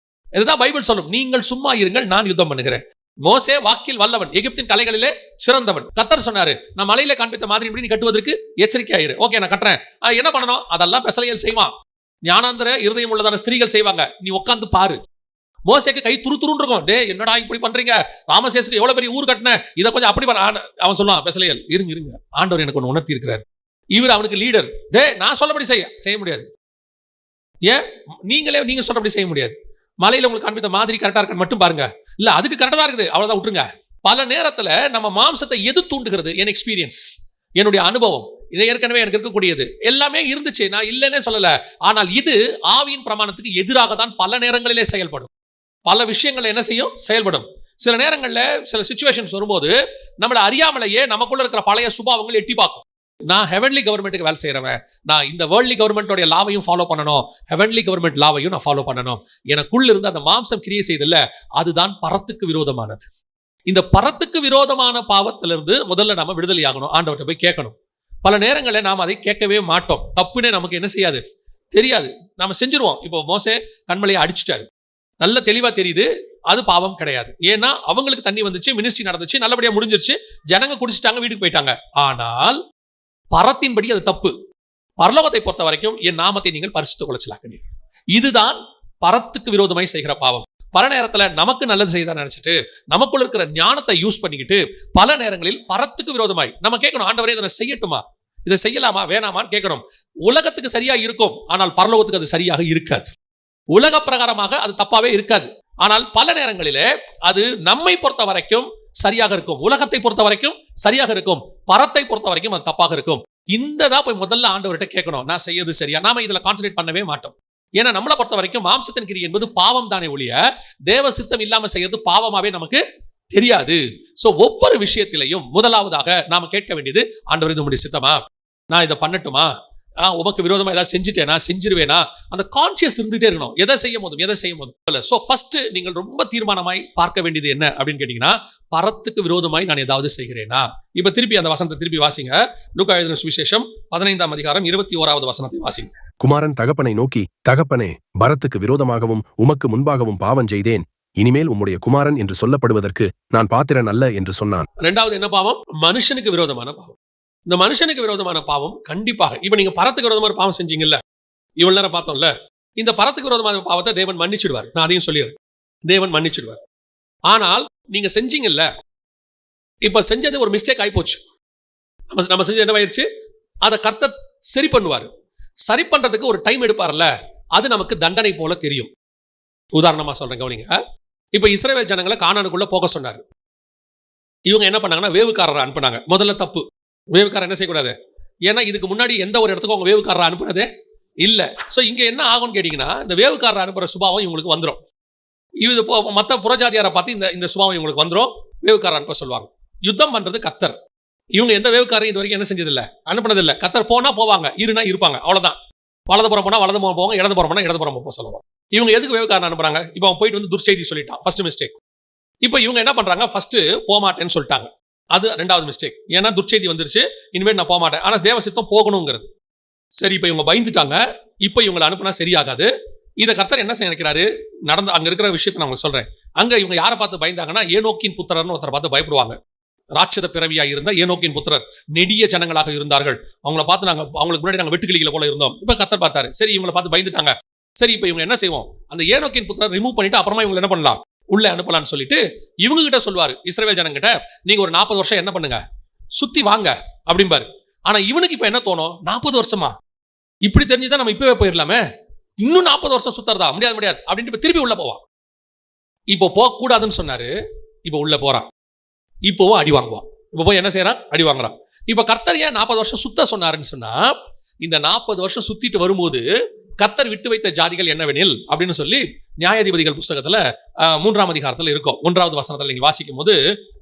S1: இதுதான் பைபிள் சொல்லும், நீங்கள் சும்மா இருங்கள், நான் யுத்தம் பண்ணுகிறேன். மோசே வாக்கில் வல்லவன், எகிப்தின் கலைகளிலே சிறந்தவன். கர்த்தர் சொன்னாரு, நான் மலையில காண்பித்த மாதிரி இப்படி நீ கட்டுவதற்கு எச்சரிக்கையாயிரு. ஓகே, நான் கட்டுறேன். என்ன பண்ணணும்? அதெல்லாம் பெசலையல் செய்வான். ஞானாந்தர இருதயம் உள்ளதான ஸ்திரீகள் செய்வாங்க. நீ உட்காந்து பாரு. மோசேக்கு கை துருத்துருன்னு இருக்கும். டே என்னடா இப்படி பண்றீங்க, ராமசேசுக்கு எவ்வளவு பெரிய ஊர் கட்டின, இதை கொஞ்சம் அப்படி அவன் சொல்லுவான், பெசலேயல் இருங்க ஆண்டவர் எனக்கு ஒன்று உணர்த்தி இருக்கிறார். இவர் அவனுக்கு லீடர். டே நான் சொல்லபடி செய்ய முடியாது. ஏன் நீங்க சொல்றபடி செய்ய முடியாது. மலையில உங்களுக்கு காண்பித்த மாதிரி கரெக்டா இருக்க மட்டும் பாருங்க. இல்ல அதுக்கு கரெக்டா தான் இருக்குது, அவ்வளவுதான் விட்டுருங்க. பல நேரத்துல நம்ம மாம்சத்தை எது தூண்டுகிறது? என் எக்ஸ்பீரியன்ஸ், என்னுடைய அனுபவம், இது ஏற்கனவே எனக்கு இருக்கக்கூடியது எல்லாமே இருந்துச்சு, நான் இல்லைன்னே சொல்லல. ஆனால் இது ஆவியின் பிரமாணத்துக்கு எதிராக தான் பல நேரங்களிலே செயல்படும். பல விஷயங்கள் என்ன செய்யும்? செயல்படும். சில நேரங்கள்ல சில சிச்சுவேஷன்ஸ் வரும்போது நம்மளை அறியாமலேயே நமக்குள்ள இருக்கிற பழைய சுபாவங்கள் எட்டி பார்க்கும். நான் ஹெவன்லி கவர்மெண்ட்டுக்கு வேலை செய்யறவன், நான் இந்த வேர்ல்ட்லி கவர்மெண்டோடைய லாவையும் ஃபாலோ பண்ணணும், ஹெவன்லி கவர்மெண்ட் லாவையும் நான் ஃபாலோ பண்ணணும். எனக்குள்ள இருந்து அந்த மாம்சம் கிரியை செய்தில்ல, அதுதான் பரத்துக்கு விரோதமானது. இந்த பரத்துக்கு விரோதமான பாவத்திலிருந்து முதல்ல நாம விடுதலை ஆகணும், ஆண்டவர்கிட்ட போய் கேட்கணும். பல நேரங்களில் நாம் அதை கேட்கவே மாட்டோம். தப்புனே நமக்கு என்ன செய்யாது, தெரியாது, நாம செஞ்சிருவோம். இப்போ மோசே கண்மலையை அடிச்சுட்டாரு, நல்ல தெளிவா தெரியுது, அது பாவம் கிடையாது. ஏன்னா அவங்களுக்கு தண்ணி வந்துச்சு, மினிஸ்ட்ரி நடந்துச்சு, நல்லபடியா முடிஞ்சிருச்சு, ஜனங்க குடிச்சிட்டாங்க, வீட்டுக்கு போயிட்டாங்க. ஆனால் பரத்தின்படி அது தப்பு. பரலோகத்தை பொறுத்த வரைக்கும் என் நாமத்தை நீங்கள் பரிசுத்த குலைச்சலாக்கினீர்கள். இதுதான் பரத்துக்கு விரோதமாய் செய்கிற பாவம். பல நேரத்துல நமக்கு நல்லது செய்தா நினைச்சிட்டு நமக்குள்ள இருக்கிற ஞானத்தை யூஸ் பண்ணிக்கிட்டு பல நேரங்களில் பரத்துக்கு விரோதமாய் நம்ம கேட்கணும், ஆண்டவரே இதை செய்யட்டுமா, இதை செய்யலாமா வேணாமான்னு கேட்கணும். உலகத்துக்கு சரியா இருக்கும், ஆனால் பரலோகத்துக்கு அது சரியாக இருக்காது. உலக பிரகாரமாக அது தப்பாவே இருக்காது, ஆனால் பல நேரங்களிலே அது நம்மை பொறுத்த வரைக்கும் சரியாக இருக்கும், உலகத்தை பொறுத்த வரைக்கும் சரியாக இருக்கும், பரத்தை பொறுத்த வரைக்கும் அது தப்பாக இருக்கும். இந்த தான் போய் முதல்ல ஆண்டவர்கிட்ட கேட்கணும், நான் செய்யறது சரியா. நாம இதுல கான்சன்ட்ரேட் பண்ணவே மாட்டோம். ஏன்னா நம்மளை பொறுத்த வரைக்கும் மாம்சத்தின் கிரியை என்பது பாவம் தானே ஒழிய தேவ சித்தம் இல்லாம செய்யறது பாவமாவே நமக்கு தெரியாது. சோ ஒவ்வொரு விஷயத்திலையும் முதலாவதாக நாம கேட்க வேண்டியது, ஆண்டவர் இது உம்முடைய சித்தமா, நான் இதை பண்ணட்டுமா, உமக்கு விரோதமா ஏதாவது செஞ்சுட்டேனா, செஞ்சிருவேனா, அந்த கான்சியஸ் இருந்துட்டே இருக்கணும், எதை செய்யும் போதும். சோ ஃபர்ஸ்ட் நீங்கள் ரொம்ப தீர்மானமாய் பார்க்க வேண்டியது என்ன அப்படின்னு கேட்டீங்கன்னா, பரத்துக்கு விரோதமாய் நான் ஏதாவது செய்கிறேனா. இப்ப திருப்பி அந்த வசனத்தை திருப்பி வாசிங்க. லூக்கா எழுதின சுவிசேஷம் 15ஆம் அதிகாரம் 21வது வசனத்தை வாசிங்க.
S2: குமாரன் தகப்பனை நோக்கி, தகப்பனே, பரத்துக்கு விரோதமாகவும் உமக்கு முன்பாகவும் பாவம் செய்தேன், இனிமேல் உம்முடைய குமாரன் என்று சொல்லப்படுவதற்கு நான் பாத்திரன் அல்ல என்று சொன்னான்.
S1: இரண்டாவது என்ன பாவம்? மனுஷனுக்கு விரோதமான பாவம். இந்த மனுஷனுக்கு விரோதமான பாவம் கண்டிப்பாக, இப்ப நீங்க பரத்துக்கு விரோதமான பாவம் செஞ்சீங்கல்ல, இவ்வளவு நேரம் பார்த்தோம்ல, இந்த பரத்துக்கு விரோதமான பாவத்தை தேவன் மன்னிச்சிடுவார். நான் அதையும் சொல்லிடுறேன், தேவன் மன்னிச்சிடுவார். ஆனால் நீங்க செஞ்சீங்கல்ல, இப்ப செஞ்சது ஒரு மிஸ்டேக் ஆயிப்போச்சு, நம்ம செஞ்சது என்னவாயிருச்சு, அதை கர்த்தர் சரி பண்ணுவார். சரி பண்றதுக்கு ஒரு டைம் எடுப்பார்ல, அது நமக்கு தண்டனை போல தெரியும். உதாரணமா சொல்றேன், கவனிங்க. இப்ப இஸ்ரவேல் ஜனங்களை கானானுக்குள்ள போக சொன்னார். இவங்க என்ன பண்ணாங்கன்னா வேவுக்காரரை அனுப்புனாங்க. முதல்ல தப்பு, வேவுக்காரர் என்ன செய்யக்கூடாது, ஏன்னா இதுக்கு முன்னாடி எந்த ஒரு இடத்துக்கும் அவங்க வேவுக்காரரை அனுப்புனதே இல்ல. சோ இங்க என்ன ஆகும்னு கேட்டீங்கன்னா, இந்த வேவுக்காரரை அனுப்புற சுபாவம் இவங்களுக்கு வந்துடும். இது மற்ற புறஜாதியாரை பார்த்து இந்த சுபாவம் இவங்களுக்கு வந்துடும், வேவுக்காரர் அனுப்ப சொல்லுவாங்க. யுத்தம் பண்றது கர்த்தர். இவங்க எந்த வேவுக்காரையும் இது வரைக்கும் என்ன செஞ்சதில்லை, அனுப்புனதில்லை. கர்த்தர் போனா போவாங்க, இருனா இருப்பாங்க, அவ்வளவுதான். வலதுபுறம் போனா வலதுபுறம் போவாங்க, இடதுபுறம் போனா இடதுபுறம் போக சொல்லுவாங்க. இவங்க எதுக்கு வேவுக்காரன் அனுப்புறாங்க? இப்போ அவன் போயிட்டு வந்து துர்ச்செய்தி சொல்லிட்டான், ஃபர்ஸ்ட் மிஸ்டேக். இப்போ இவங்க என்ன பண்றாங்க, ஃபர்ஸ்ட் போமாட்டேன்னு சொல்லிட்டாங்க, அது ரெண்டாவது மிஸ்டேக். ஏன்னா துர்ச்செய்தி வந்துருச்சு, இனிமேல் நான் போமாட்டேன். ஆனா தேவசித்தம் போகணுங்கிறது. சரி, இப்போ இவங்க பயந்துட்டாங்க, இப்போ இவங்களை அனுப்புனா சரியாகாது. இதை கர்த்தர் என்ன நினைக்கிறாரு, நடந்த அங்க இருக்கிற விஷயத்தை நான் உங்களுக்கு சொல்றேன். அங்க இவங்க யாரை பார்த்து பயந்தாங்கன்னா, ஏனோக்கின் புத்திரர்னு ஒருத்தரை பார்த்து பயப்படுவாங்க. ராட்சத பிறவியா இருந்த ஏனோக்கின் புத்திரர் நெடிய ஜனங்களாக இருந்தார்கள். அவங்கள பார்த்து அவங்களுக்கு முன்னாடி நாங்கள் வெட்டுக்கிளிகளை போல இருந்தோம். இப்ப கர்த்தர் பார்த்தாரு, சரி இவங்களை பார்த்து பயந்துட்டாங்க, சரி இப்போ இவங்க என்ன செய்வோம், அந்த ஏனோக்கின் புத்திரர் ரிமூவ் பண்ணிட்டு அப்புறமா இவங்க என்ன பண்ணலாம், உள்ள அனுப்பலாம்னு சொல்லிட்டு இவங்க கிட்ட சொல்லுவாரு, இஸ்ரவேல் ஜனங்கிட்ட, நீங்க ஒரு 40 வருஷம் என்ன பண்ணுங்க, சுத்தி வாங்க அப்படிம்பாரு. ஆனா இவனுக்கு இப்ப என்ன தோணும், 40 வருஷமா, இப்படி தெரிஞ்சுதான் நம்ம இப்பவே போயிடலாமே, இன்னும் 40 வருஷம் சுத்தறதா, முடியாது அப்படின்ட்டு திருப்பி உள்ள போவான். இப்போ போக கூடாதுன்னு சொன்னாரு, இப்போ உள்ள போறான், இப்போவும் அடி வாங்குவான். இப்போ போய் என்ன செய்யறான், அடி வாங்குறான். இப்ப கர்த்தர் ஏன் 40 வருஷம் சுத்த சொன்னாருன்னு சொன்னா, இந்த 40 வருஷம் சுத்திட்டு வரும்போது கர்த்தர் விட்டு வைத்த ஜாதிகள் என்னவெனில் அப்படின்னு சொல்லி நியாயாதிபதிகள் புஸ்தகத்துல 3ஆம் அதிகாரத்துல இருக்கும். 1வது வசனத்துல நீங்க வாசிக்கும் போது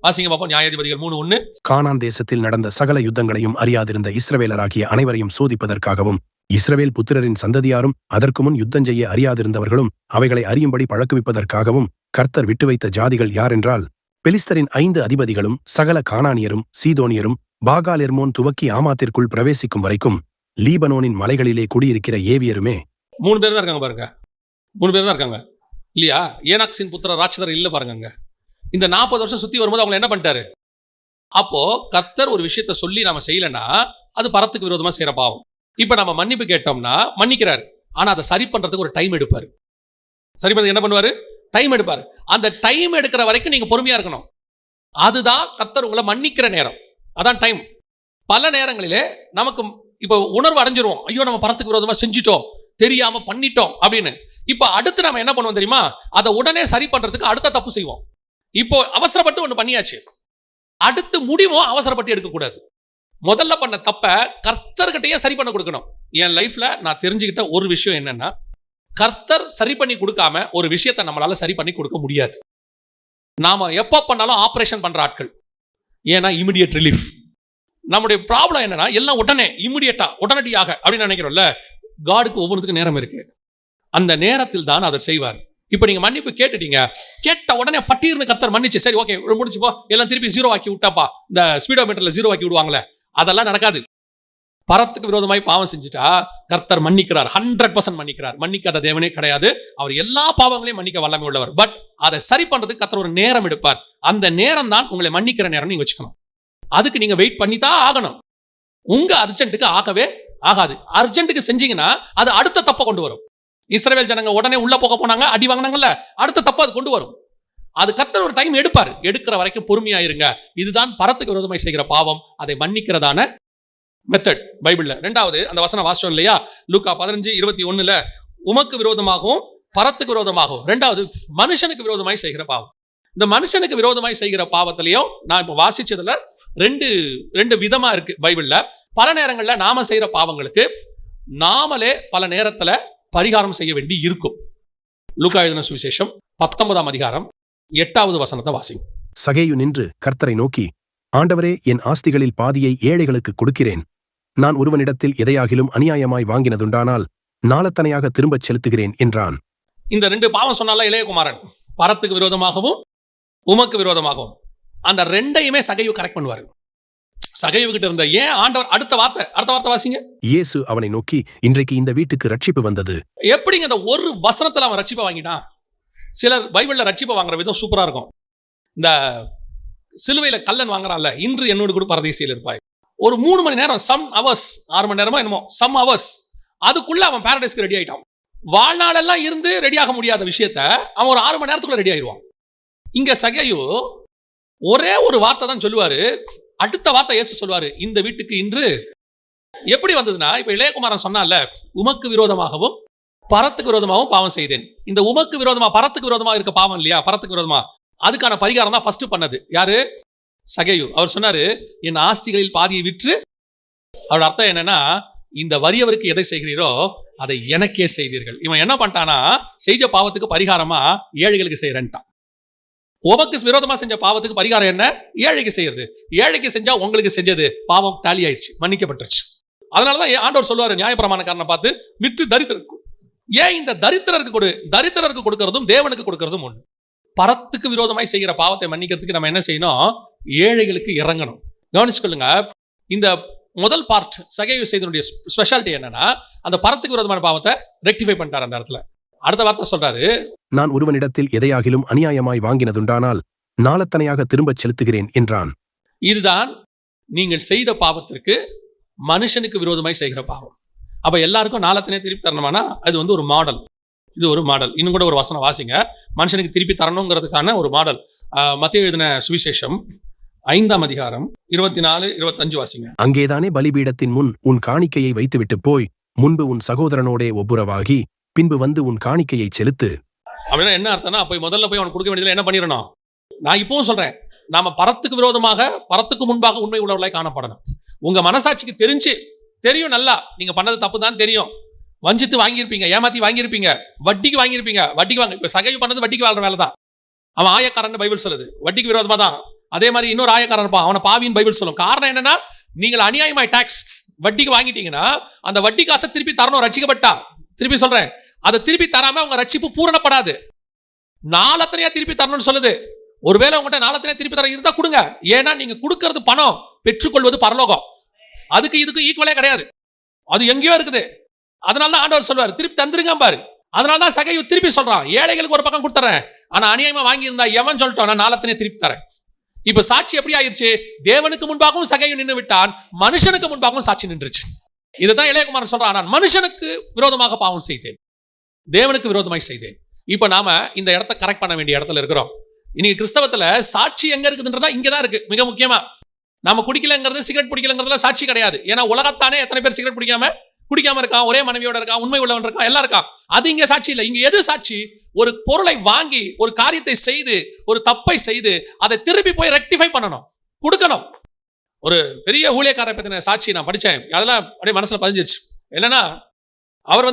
S1: வாசிங்க பார்ப்போம். நியாயாதிபதிகள் 3:1.
S2: கானான் தேசத்தில் நடந்த சகல யுத்தங்களையும் அறியாதிருந்த இஸ்ரவேலராகிய அனைவரையும் சோதிப்பதற்காகவும், இஸ்ரவேல் புத்திரரின் சந்ததியாரும் அதற்கு முன் யுத்தம் செய்ய அறியாதிருந்தவர்களும் அவைகளை அறியும்படி பழக்குவிப்பதற்காகவும் கர்த்தர் விட்டு வைத்த ஜாதிகள் யாரென்றால், பெலிஸ்தரின் 5 அதிபதிகளும் சகல கானானியரும் சீதோனியரும் பாகால் எர்மோன் துவக்கி ஆமாத்திற்குள் பிரவேசிக்கும் வரைக்கும் லீபனோனின் மலைகளிலே குடியிருக்கிற ஏவியருமே.
S1: 3 பேர் தான் இருக்காங்க பாருங்க, 3 பேர் தான் இருக்காங்க இல்லையா. ஏனாக்சின் புத்திர ராட்சதர் இல்ல பாருங்க. இந்த 40 வருஷம் சுத்தி வரும்போது அவங்க என்ன பண்ணிட்டாரு, அப்போ கர்த்தர் ஒரு விஷயத்த சொல்லி நாம செய்யலன்னா அது பரத்துக்கு விரோதமா செய்யற பாவம். இப்ப நம்ம மன்னிப்பு கேட்டோம்னா மன்னிக்கிறாரு, ஆனா அதை சரி பண்றதுக்கு ஒரு டைம் எடுப்பாரு. சரி பண்றது என்ன பண்ணுவாரு, டைம் எடுப்பாரு. அந்த டைம் எடுக்கிற வரைக்கும் நீங்க பொறுமையா இருக்கணும். அதுதான் கர்த்தர் உங்களை மன்னிக்கிற நேரம். அதான் டைம். பல நேரங்களிலே நமக்கு இப்போ உணர்வு அடைஞ்சிருவோம், ஐயோ நம்ம பரத்துக்கு விரோதமா செஞ்சிட்டோம், தெரியாம பண்ணிட்டோம் அப்படின்னு. இப்போ அடுத்து நம்ம என்ன பண்ணுவோம் தெரியுமா? அதை உடனே சரி பண்றதுக்கு அடுத்த தப்பு செய்வோம். இப்போ அவசரப்பட்டு ஒன்று பண்ணியாச்சு, அடுத்து முடிவும் அவசரப்பட்டு எடுக்கக்கூடாது. முதல்ல பண்ண தப்ப கர்த்தர்கிட்டயே சரி பண்ண கொடுக்கணும். என் லைஃப்ல நான் தெரிஞ்சுக்கிட்ட ஒரு விஷயம் என்னன்னா, கர்த்தர் சரி பண்ணி கொடுக்காம ஒரு விஷயத்தை நம்மளால சரி பண்ணி கொடுக்க முடியாது. நாம எப்போ பண்ணாலும் ஆபரேஷன் பண்ற ஆட்கள். ஏன்னா இமிடியேட் ரிலீஃப். நம்முடைய ப்ராப்ளம் என்னன்னா, எல்லாம் உடனே இமிடியேட்டா உடனடியாக அப்படின்னு நினைக்கிறோம்ல. காடுக்கு ஒவ்வொருத்துக்கும் நேரம் இருக்கு. அந்த நேரத்தில் தான் அவர் செய்வார். இப்போ நீங்க மன்னிப்பு கேட்டுட்டீங்க, கேட்ட உடனே பட்டீர்னு கர்த்தர் மன்னிச்சு சரி ஓகே முடிச்சு போ எல்லாம் திருப்பி 0 ஆக்கி விட்டாப்பா, இந்த ஸ்பீடோமீட்டர்ல 0 ஆக்கி விடுவாங்களே, அதெல்லாம் நடக்காது. பரத்துக்கு விரோதமாய் பாவம் செஞ்சுட்டா கர்த்தர் மன்னிக்கிறார், 100% மன்னிக்கிறார். மன்னிக்காத தேவனே கிடையாது. அவர் எல்லா பாவங்களையும் மன்னிக்க வல்லமை உள்ளவர். பட் அதை சரி பண்றதுக்கு கர்த்தர் ஒரு நேரம் எடுப்பார். அந்த நேரம் தான் உங்களை மன்னிக்கிற நேரம் நீங்க வச்சுக்கணும். அதுக்கு நீங்க வெயிட் பண்ணி தான் ஆகணும். உங்க அர்ஜென்ட்டுக்கு ஆகவே ஆகாது. அர்ஜென்ட்டுக்கு செஞ்சீங்கன்னா அது அடுத்த தப்பை கொண்டு வரும். இஸ்ரவேல் ஜனங்க உடனே உள்ள போக போனாங்க, அடி வாங்கினாங்கல்ல, அடுத்த தப்பு அது கொண்டு வரும். அது கர்த்தர் ஒரு டைம் எடுப்பார். எடுக்கிற வரைக்கும் பொறுமையாயிருங்க. இதுதான் பரத்துக்கு விரோதமாய் செய்கிற பாவம், அதை மன்னிக்கிறதான மெத்தட் பைபிள்ல. ரெண்டாவது அந்த வசனம் வாசிச்சோம் இல்லையா, லூக்கா 15:21 உமக்கு விரோதமாகவும் பரத்துக்கு விரோதமாகவும். ரெண்டாவது மனுஷனுக்கு விரோதமாய் செய்கிற பாவம். இந்த மனுஷனுக்கு விரோதமாய் செய்கிற பாவத்திலையும் நான் இப்போ வாசிச்சதுல ரெண்டு விதமா இருக்கு பைபிள்ல. பல நேரங்கள்ல நாம செய்யற பாவங்களுக்கு நாமளே பல நேரத்துல பரிகாரம் செய்ய வேண்டி இருக்கும். லூக்கா எழுதின சுவிசேஷம் 19ஆம் அதிகாரம் 8வது வசனத்தை வாசிங்க.
S2: சகேயு நின்று கர்த்தரை நோக்கி, ஆண்டவரே, என் ஆஸ்திகளில் பாதியை ஏழைகளுக்கு கொடுக்கிறேன். நான் ஒருவனிடத்தில் எதையாகிலும் அநியாயமாய் வாங்கினதுண்டானால் நாளத்தனையாக திரும்பச் செலுத்துகிறேன் என்றான்.
S1: இந்த 2 பாவம் சொன்னால இளையகுமாரன், பரத்துக்கு விரோதமாகவும் உமக்கு விரோதமாகவும். அந்த 2ஐயுமே சகையு கரெக்ட் பண்ணுவாரு. சகையு கிட்ட இருந்த ஏன் ஆண்டவர் அடுத்த வார்த்தை வாசிங்க.
S2: இயேசு அவனை நோக்கி, இன்றைக்கு இந்த வீட்டுக்கு ரட்சிப்பு வந்தது.
S1: எப்படிங்க இந்த ஒரு வசனத்துல அவன் ரட்சிப்பை வாங்கிட்டான்? சிலர் பைபிள்ல ரட்சிப்பை வாங்குற விதம் சூப்பரா இருக்கும். இந்த சிலுவையில கல்லன் வாங்குறான்ல, இன்று என்னோடு கூட பரதேசியில் இருப்பாய். ஒரு 3 மணி நேரம், சம் அவர்ஸ், 6 மணி நேரமோ என்னமோ, சம் அவர்ஸ், அதுக்குள்ள அவன் பாரடைஸ்க்கு ரெடி ஆயிட்டான். வாழ்நாளெல்லாம் இருந்து ரெடியாக முடியாத விஷயத்த அவன் ஒரு 6 மணி நேரத்துக்குள்ள ரெடி ஆயிடுவான். இங்க சகையு ஒரே ஒரு வார்த்தை தான் சொல்லுவாரு, அடுத்த வார்த்தை இயேசு சொல்லுவாரு, இந்த வீட்டுக்கு இன்று. எப்படி வந்ததுன்னா, இப்ப இளையகுமாரன் சொன்னால, உமக்கு விரோதமாகவும் பரத்துக்கு விரோதமாகவும் பாவம் செய்தேன். இந்த உமக்கு விரோதமா பரத்துக்கு விரோதமா இருக்க பாவம் இல்லையா, பரத்துக்கு விரோதமா, அதுக்கான பரிகாரம் தான் ஃபர்ஸ்ட் பண்ணது யாரு? சகையு. அவர் சொன்னாரு, என் ஆஸ்திகளில் பாதியை விற்று. அவரோட அர்த்தம் என்னன்னா, இந்த வறியவருக்கு எதை செய்கிறீரோ அதை எனக்கே செய்தீர்கள். இவன் என்ன பண்ணிட்டானா, செஞ்ச பாவத்துக்கு பரிகாரமா ஏழைகளுக்கு செய்யறேன்ட்டான். உமக்கு விரோதமா செஞ்ச பாவத்துக்கு பரிகாரம் என்ன? ஏழைக்கு செய்யறது. ஏழைக்கு செஞ்சா உங்களுக்கு செஞ்சது பாவம் டாலி ஆயிடுச்சு, மன்னிக்கப்பட்டுருச்சு. அதனாலதான் ஆண்டவர் சொல்லுவாரு நியாயப்பிரமாணக்காரனை பார்த்து, விற்று தரித்திரருக்கு. ஏன் இந்த தரித்திரருக்கு கொடு? தரித்திரருக்கு கொடுக்கறதும் தேவனுக்கு கொடுக்கறதும் ஒண்ணு. பரத்துக்கு விரோதமாய் செய்கிற பாவத்தை மன்னிக்கிறதுக்கு நம்ம என்ன செய்யணும்? ஏழைகளுக்கு இறங்கணும். கவனிச்சுக்கொள்ளுங்க, இந்த முதல் பார்ட் சகையு செய்தனுடைய ஸ்பெஷாலிட்டி என்னன்னா, அந்த பரத்துக்கு விரோதமான பாவத்தை ரெக்டிஃபை பண்ணிட்டார் அந்த இடத்துல. அடுத்த வார்த்தை சொல்றாரு,
S2: நான் ஒருவனிடத்தில் எதையாகிலும் அநியாயமாய் வாங்கினதுண்டானால் நாளத்தனையாக திரும்பச் செலுத்துகிறேன் என்றான்.
S1: இதுதான் நீங்கள் செய்த பாவத்திற்கு மனுஷனுக்கு விரோதமாய் செய்கிற பாவம். அப்ப எல்லாருக்கும் நாளத்தனே திருப்பி தரணுமானா அது வந்து ஒரு மாடல். இது ஒரு மாடல். இன்னும் கூட ஒரு வசனம் வாசிங்க, மனுஷனுக்கு திருப்பி தரணுங்கிறதுக்கான ஒரு மாடல். மத்தேயு எழுதின சுவிசேஷம் 5ஆம் அதிகாரம் 24-25 வாசிங்க.
S2: அங்கேதானே பலிபீடத்தின் முன் உன் காணிக்கையை வைத்துவிட்டு போய் முன்பு உன் சகோதரனோடே ஒப்புரவாகி பின்பு வந்து உன் காணிக்கையை செலுத்து.
S1: அப்படின்னா என்ன அர்த்தம்னா, முதல்ல போய் அவனுக்கு கொடுக்க வேண்டியதுல என்ன பண்ணிடணும்? நான் இப்பவும் சொல்றேன், நாம பரத்துக்கு விரோதமாக பரத்துக்கு முன்பாக உண்மை உள்ளவர்களாய் காணப்படணும். உங்க மனசாட்சிக்கு தெரியும் நல்லா, நீங்க பண்ணது தப்பு தான் தெரியும். வஞ்சித்து வாங்கியிருப்பீங்க, ஏமாத்தி வாங்கியிருப்பீங்க, வட்டிக்கு வாங்கியிருப்பீங்க. இப்ப சகையு பண்ணது வட்டிக்கு வாழ்ற வேலை தான். அவன் ஆயக்காரன் பைபிள் சொல்லுது, வட்டிக்கு விரோதமா தான். அதே மாதிரி இன்னொரு ஆயக்காரன் இருப்பான், அவனை பாவின்னு பைபிள் சொல்லும். காரணம் என்னன்னா, நீங்கள் அநியாயமாய் டாக்ஸ் வட்டிக்கு வாங்கிட்டீங்கன்னா அந்த வட்டி காசை திருப்பி தரணும். ரட்சிக்கப்பட்டா, திருப்பி சொல்றேன், அதை திருப்பி தராம அவங்க ரட்சிப்பு பூரணப்படாது. நாளத்தனையா திருப்பி தரணும்னு சொல்லுது. ஒருவேளை உங்கள்கிட்ட நாளத்தனையா திருப்பி தர இருந்தா கொடுங்க. ஏன்னா நீங்க கொடுக்கறது பணம், பெற்றுக்கொள்வது பரலோகம். அதுக்கு இதுக்கு ஈக்குவலே கிடையாது, அது எங்கேயோ இருக்குது. அதனாலதான் ஆண்டவர் சொல்வார், திருப்பி தந்துருங்க பாரு. அதனாலதான் சகையு திருப்பி சொல்றான், ஏழைகளுக்கு ஒரு பக்கம் கொடுத்துறேன், ஆனா அநியாயமா வாங்கி இருந்தா எவன் சொல்லிட்டோம், நான் நாளத்தனையா திருப்பி தரேன். இப்ப சாட்சி எப்படி ஆயிருச்சு? தேவனுக்கு முன்பாகவும் சகையு நின்று விட்டான், மனுஷனுக்கு முன்பாகவும் சாட்சி நின்றுச்சு. இதுதான் இளையகுமாரன் சொல்றான், நான் மனுஷனுக்கு விரோதமாக பாவம் செய்தேன், தேவனுக்கு விரோதமாய் செய்தேன். இப்ப நாம இந்த இடத்த கரெக்ட் பண்ண வேண்டிய இடத்துல இருக்கிறோம். இன்னைக்கு கிறிஸ்தவத்துல சாட்சி எங்க இருக்குதுன்றதா இங்கதான் இருக்கு. மிக முக்கியமா நாம குடிக்கலங்கிறது, சிகரெட் பிடிக்கலங்கிறதுல சாட்சி கிடையாது. ஏன்னா உலகத்தானே எத்தனை பேர் சிகரெட் குடிக்காம இருக்கான், ஒரே மனைவியோட இருக்கான், உண்மை உள்ளவன் இருக்கான், எல்லாம் இருக்கான். அது இங்க சாட்சி இல்லை. இங்க எது சாட்சி? ஒரு பொருளை வாங்கி, ஒரு காரியத்தை செய்து, ஒரு தப்பை செய்து அதை திருப்பி போய் ரெக்டிஃபை பண்ணணும், கொடுக்கணும். ஒரு பெரிய ஊழியக்காரரை பத்தின சாட்சி நான் படிச்சேன். அதெல்லாம் அப்படியே மனசுல பதிஞ்சிருச்சு. என்னன்னா, அவர்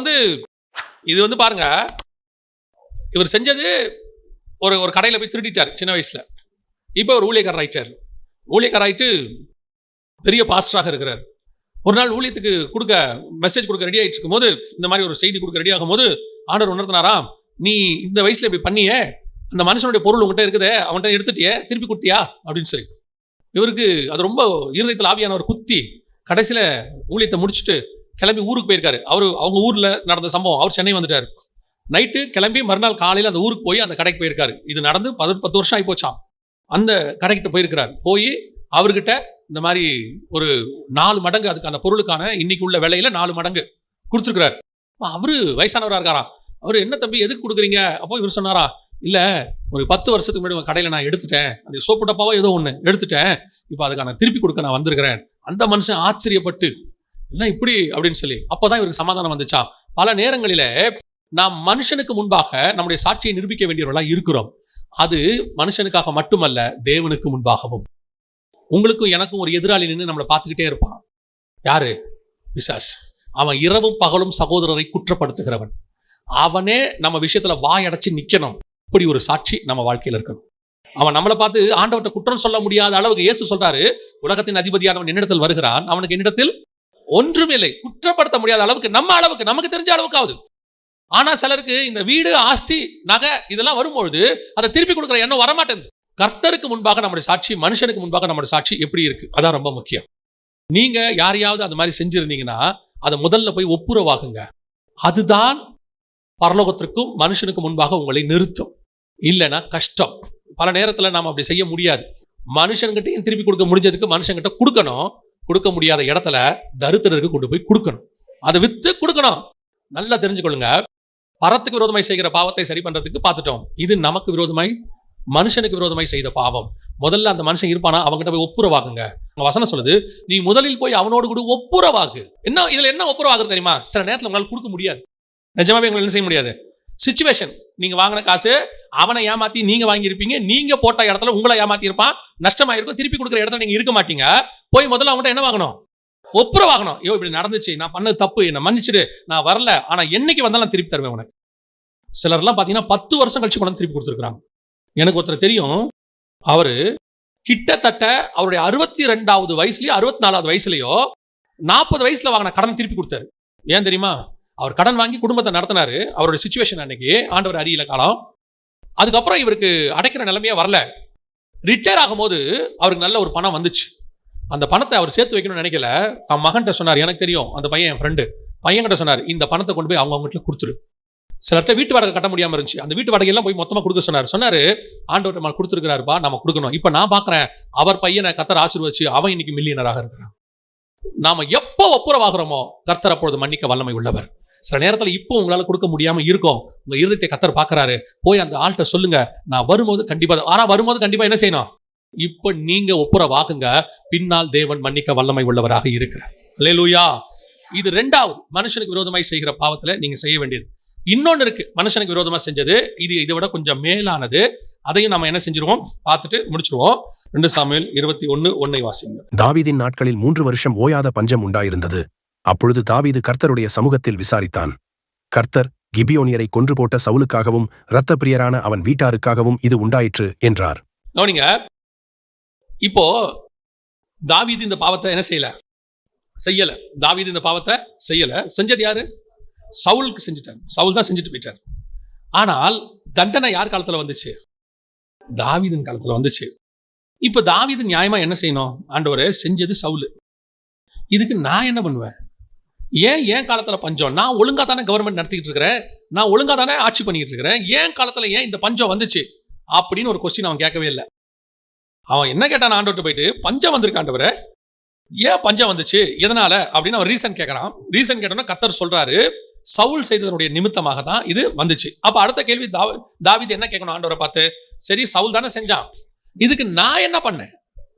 S1: இது பாருங்க, இவர் செஞ்சது ஒரு கடையில் போய் திருடிட்டார் சின்ன வயசுல. இப்போ ஒரு ஊழியக்காரர் ஆயிட்டு பெரிய பாஸ்டராக இருக்கிறார். ஒரு நாள் ஊழியத்துக்கு மெசேஜ் கொடுக்க ரெடி ஆயிட்டு இருக்கும் போது, இந்த மாதிரி ஒரு செய்தி கொடுக்க ரெடி ஆகும் போது ஆண்டவர் உணர்த்தினாராம், நீ இந்த வயசுல இப்படி பண்ணியே, அந்த மனுஷனுடைய பொருள் உங்ககிட்ட இருக்குதே, அவன்கிட்ட எடுத்துட்டியே, திருப்பி கொடுத்தியா அப்படின்னு சொல்லி. இவருக்கு அது ரொம்ப இருதயத்தில் ஆவியானவர் குத்தி கடைசியில ஊழியத்தை முடிச்சுட்டு கிளம்பி ஊருக்கு போயிருக்காரு. அவங்க ஊர்ல நடந்த சம்பவம். அவர் சென்னை வந்துட்டாரு. நைட்டு கிளம்பி மறுநாள் காலையில் அந்த ஊருக்கு போய் அந்த கடைக்கு போயிருக்காரு. இது நடந்து 10 வருஷம் ஆகி போச்சாம். அந்த கடைக்கிட்ட போயிருக்கிறார். போய் அவர்கிட்ட இந்த மாதிரி ஒரு 4 மடங்கு அதுக்கு அந்த பொருளுக்கான இன்னைக்கு உள்ள விலையில 4 மடங்கு கொடுத்துருக்கிறார். அவரு வயசானவராக இருக்காராம். அவரு என்ன தம்பி எதுக்கு கொடுக்குறீங்க? அப்போ இவர் சொன்னாரா, இல்ல ஒரு 10 வருஷத்துக்கு முன்னாடி கடையில் நான் எடுத்துட்டேன், அது சோப்பு டப்பாவோ ஏதோ ஒன்று எடுத்துட்டேன், இப்போ அதுக்கான திருப்பி கொடுக்க நான் வந்திருக்கிறேன். அந்த மனுஷன் ஆச்சரியப்பட்டு என்ன இப்படி அப்படின்னு சொல்லி அப்போதான் இவருக்கு சமாதானம் வந்துச்சா. பல நேரங்களில நாம் மனுஷனுக்கு முன்பாக நம்முடைய சாட்சியை நிரூபிக்க வேண்டியவர்களா இருக்கிறோம். அது மனுஷனுக்காக மட்டுமல்ல, தேவனுக்கு முன்பாகவும். உங்களுக்கும் எனக்கும் ஒரு எதிராளி நின்று நம்மளை பார்த்துக்கிட்டே இருப்பான். யாரு? பிசாசு. அவன் இரவும் பகலும் சகோதரரை குற்றப்படுத்துகிறவன். அவனே நம்ம விஷயத்துல வாயடைச்சு நிக்கணும். இப்படி ஒரு சாட்சி நம்ம வாழ்க்கையில் இருக்கணும். அவன் நம்மளை பார்த்து ஆண்டவர்கிட்ட குற்றம் சொல்ல முடியாத அளவுக்கு இயேசு சொல்றாரு, உலகத்தின் அதிபதியானவன் என்னிடத்தில் வருகிறான், அவனுக்கு என்னிடத்தில் ஒன்றுமே இல்லை. குற்றப்படுத்த முடியாத அளவுக்கு, நமக்கு தெரிஞ்ச அளவுக்கு ஆகுது. ஆனா சிலருக்கு இந்த வீடு, ஆஸ்தி, நகை இதெல்லாம் வரும்பொழுது அதை திருப்பி கொடுக்குற எண்ணம் வரமாட்டேங்குது. கர்த்தருக்கு முன்பாக நம்முடைய சாட்சி, மனுஷனுக்கு முன்பாக நம்முடைய சாட்சி எப்படி இருக்கு, அதான் ரொம்ப முக்கியம். நீங்க யாரையாவது அந்த மாதிரி செஞ்சிருந்தீங்கன்னா அதை முதல்ல போய் ஒப்புரவாகுங்க. அதுதான் பரலோகத்திற்கும் மனுஷனுக்கு முன்பாக உங்களை நிறுத்தும். இல்லைன்னா கஷ்டம். பல நேரத்தில் நாம் அப்படி செய்ய முடியாது. மனுஷன்கிட்டையும் திருப்பி கொடுக்க முடிஞ்சதுக்கு மனுஷன்கிட்ட கொடுக்கணும். கொடுக்க முடியாத இடத்துல தரித்திரருக்கு கொண்டு போய் கொடுக்கணும். அதை வித்து கொடுக்கணும். நல்லா தெரிஞ்சுக்கொள்ளுங்க. பரத்துக்கு விரோதமாய் செய்கிற பாவத்தை சரி பண்றதுக்கு பார்த்துட்டோம். இது நமக்கு விரோதமாய், மனுஷனுக்கு விரோதமாய் செய்த பாவம். முதல்ல அந்த மனுஷன் இருப்பானா, அவங்ககிட்ட போய் ஒப்புரவாகுங்க. வசனம் சொல்லுது, நீ முதலில் போய் அவனோடு கூட ஒப்புரவாகு. இதுல என்ன ஒப்புரவாகுறது தெரியுமா? சில நேரத்தில் உங்களால் கொடுக்க முடியாது. நிஜமாவே உங்களை என்ன செய்ய முடியாது. சிச்சுவேஷன், நீங்க வாங்கின காசு அவனை ஏமாத்தி நீங்க வாங்கியிருப்பீங்க. நீங்க போட்ட இடத்துல உங்களை ஏமாத்தி இருப்பான், நஷ்டமாயிருக்கும். திருப்பி கொடுக்குற இடத்துல நீங்க இருக்க மாட்டீங்க. போய் முதல்ல அவங்ககிட்ட என்ன வாங்கணும்? ஒப்புரவாகணும். ஐயோ இப்படி நடந்துச்சு, நான் பண்ணது தப்பு, என்ன மன்னிச்சிடு, நான் வரல, ஆனா என்னைக்கு வந்தாலும் திருப்பி தருவேன் உனக்கு. சிலர்லாம் பாத்தீங்கன்னா 10 வருஷம் கழிச்சு கொண்டு திருப்பி கொடுத்துருக்காங்க. எனக்கு ஒருத்தர் தெரியும். அவரு கிட்டத்தட்ட அவருடைய 62வது வயசுலயோ 64வது வயசுலயோ 40 வயசுல வாங்கின கடன் திருப்பி கொடுத்தாரு. ஏன் தெரியுமா? அவர் கடன் வாங்கி குடும்பத்தை நடத்தினாரு. அவருடைய சிச்சுவேஷன் அன்னைக்கு ஆண்டவர் அறியல காலம். அதுக்கப்புறம் இவருக்கு அடைக்கிற நிலைமையே வரல. ரிட்டையர் ஆகும்போது அவருக்கு நல்ல ஒரு பணம் வந்துச்சு. அந்த பணத்தை அவர் சேர்த்து வைக்கணும்னு நினைக்கல. தன் மகன்கிட்ட சொன்னார், எனக்கு தெரியும் அந்த பையன் என் ஃப்ரெண்டு, பையன்கிட்ட சொன்னார், இந்த பணத்தை கொண்டு போய் அவங்க வீட்டில் கொடுத்துரு. சிலர்கிட்ட வீட்டு வாடகை கட்ட முடியாமல் இருந்துச்சு. அந்த வீட்டு வாடகையெல்லாம் போய் மொத்தமாக கொடுக்க சொன்னார். ஆண்டவர் நம்ம கொடுத்துருக்கிறாருப்பா, நம்ம கொடுக்கணும். இப்போ நான் பார்க்குறேன், அவர் பையனை கர்த்தர் ஆசீர்வதிச்சு அவன் இன்னைக்கு மில்லியனராக இருக்கிறான். நாம எப்போ ஒப்புரவாகிறோமோ கர்த்தர் அப்பொழுது மன்னிக்க வல்லமை உள்ளவர். சில நேரத்தில் இப்போ உங்களால் கொடுக்க முடியாமல் இருக்கும். உங்க இருதயத்தை கர்த்தர் பார்க்கறாரு. போய் அந்த ஆள்கிட்ட சொல்லுங்க, நான் வரும்போது கண்டிப்பா என்ன செய்யணும்? இப்போ நீங்க ஒப்புரவாகுங்க. பின்னால் தேவன் மன்னிக்க வல்லமை உள்ளவராக இருக்கிறார். அல்லேலூயா. இது 2வது மனுஷனுக்கு விரோதமாய் செய்கிற பாவத்துல நீங்க செய்ய வேண்டியது. இன்னொன்னு இருக்கு, மனுஷனுக்கு விரோதமா செஞ்சது. இதை விட கொஞ்சம் மேலானது. அதையும் நம்ம என்ன செஞ்சிருவோம், பார்த்துட்டு முடிச்சிருவோம். 2 சாமுவேல் 21:1 வாசிங்க.
S2: தாவீதின் நாட்களில் 3 வருஷம் ஓயாத பஞ்சம் உண்டாயிருந்தது. அப்பொழுது தாவீது கர்த்தருடைய சமூகத்தில் விசாரித்தான். கர்த்தர் கிபியோனியரை கொன்று போட்ட சவுலுக்காகவும் இரத்த பிரியரான அவன் வீட்டாருக்காகவும் இது உண்டாயிற்று என்றார்.
S1: கவனிங்க. இப்போ தாவீது இந்த பாவத்தை என்ன செய்யல. தாவீது இந்த பாவத்தை செய்யல. செஞ்சது யாரு? சவுலுக்கு செஞ்சுட்டார். சவுல் தான் செஞ்சுட்டு போயிட்டார். ஆனால் தண்டனை யார் காலத்துல வந்துச்சு? தாவீதின் காலத்துல வந்துச்சு. இப்ப தாவீது நியாயமா என்ன செய்யணும்? ஆண்டவரே, செஞ்சது சவுலு, இதுக்கு நான் என்ன பண்ணுவேன்? ஏன் காலத்துல பஞ்சம்? நான் ஒழுங்கா தானே கவர்மெண்ட் நடத்திக்கிட்டு இருக்கிறேன், நான் ஒழுங்கா தானே ஆட்சி பண்ணிக்கிட்டு இருக்கிறேன், ஏன் காலத்துல ஏன் இந்த பஞ்சம் வந்துச்சு அப்படின்னு ஒரு கொஸ்டின் அவன் கேட்கவே இல்லை. அவன் என்ன கேட்டான்? ஆண்டவர்கிட்ட போயிட்டு, பஞ்சம் வந்திருக்கு ஆண்டவரே, ஏன் பஞ்சம் வந்துச்சு, எதனால அப்படின்னு அவன் ரீசன் கேட்கறான். ரீசன் கேட்டோன்னா கர்த்தர் சொல்றாரு, சவுல் செய்ததனுடைய நிமித்தமாக தான் இது வந்துச்சு. அப்ப அடுத்த கேள்வி, தாவீது என்ன கேட்கணும் ஆண்டவரை பார்த்து? சரி, சவுல் தானே செஞ்சான், இதுக்கு நான் என்ன பண்ணேன்?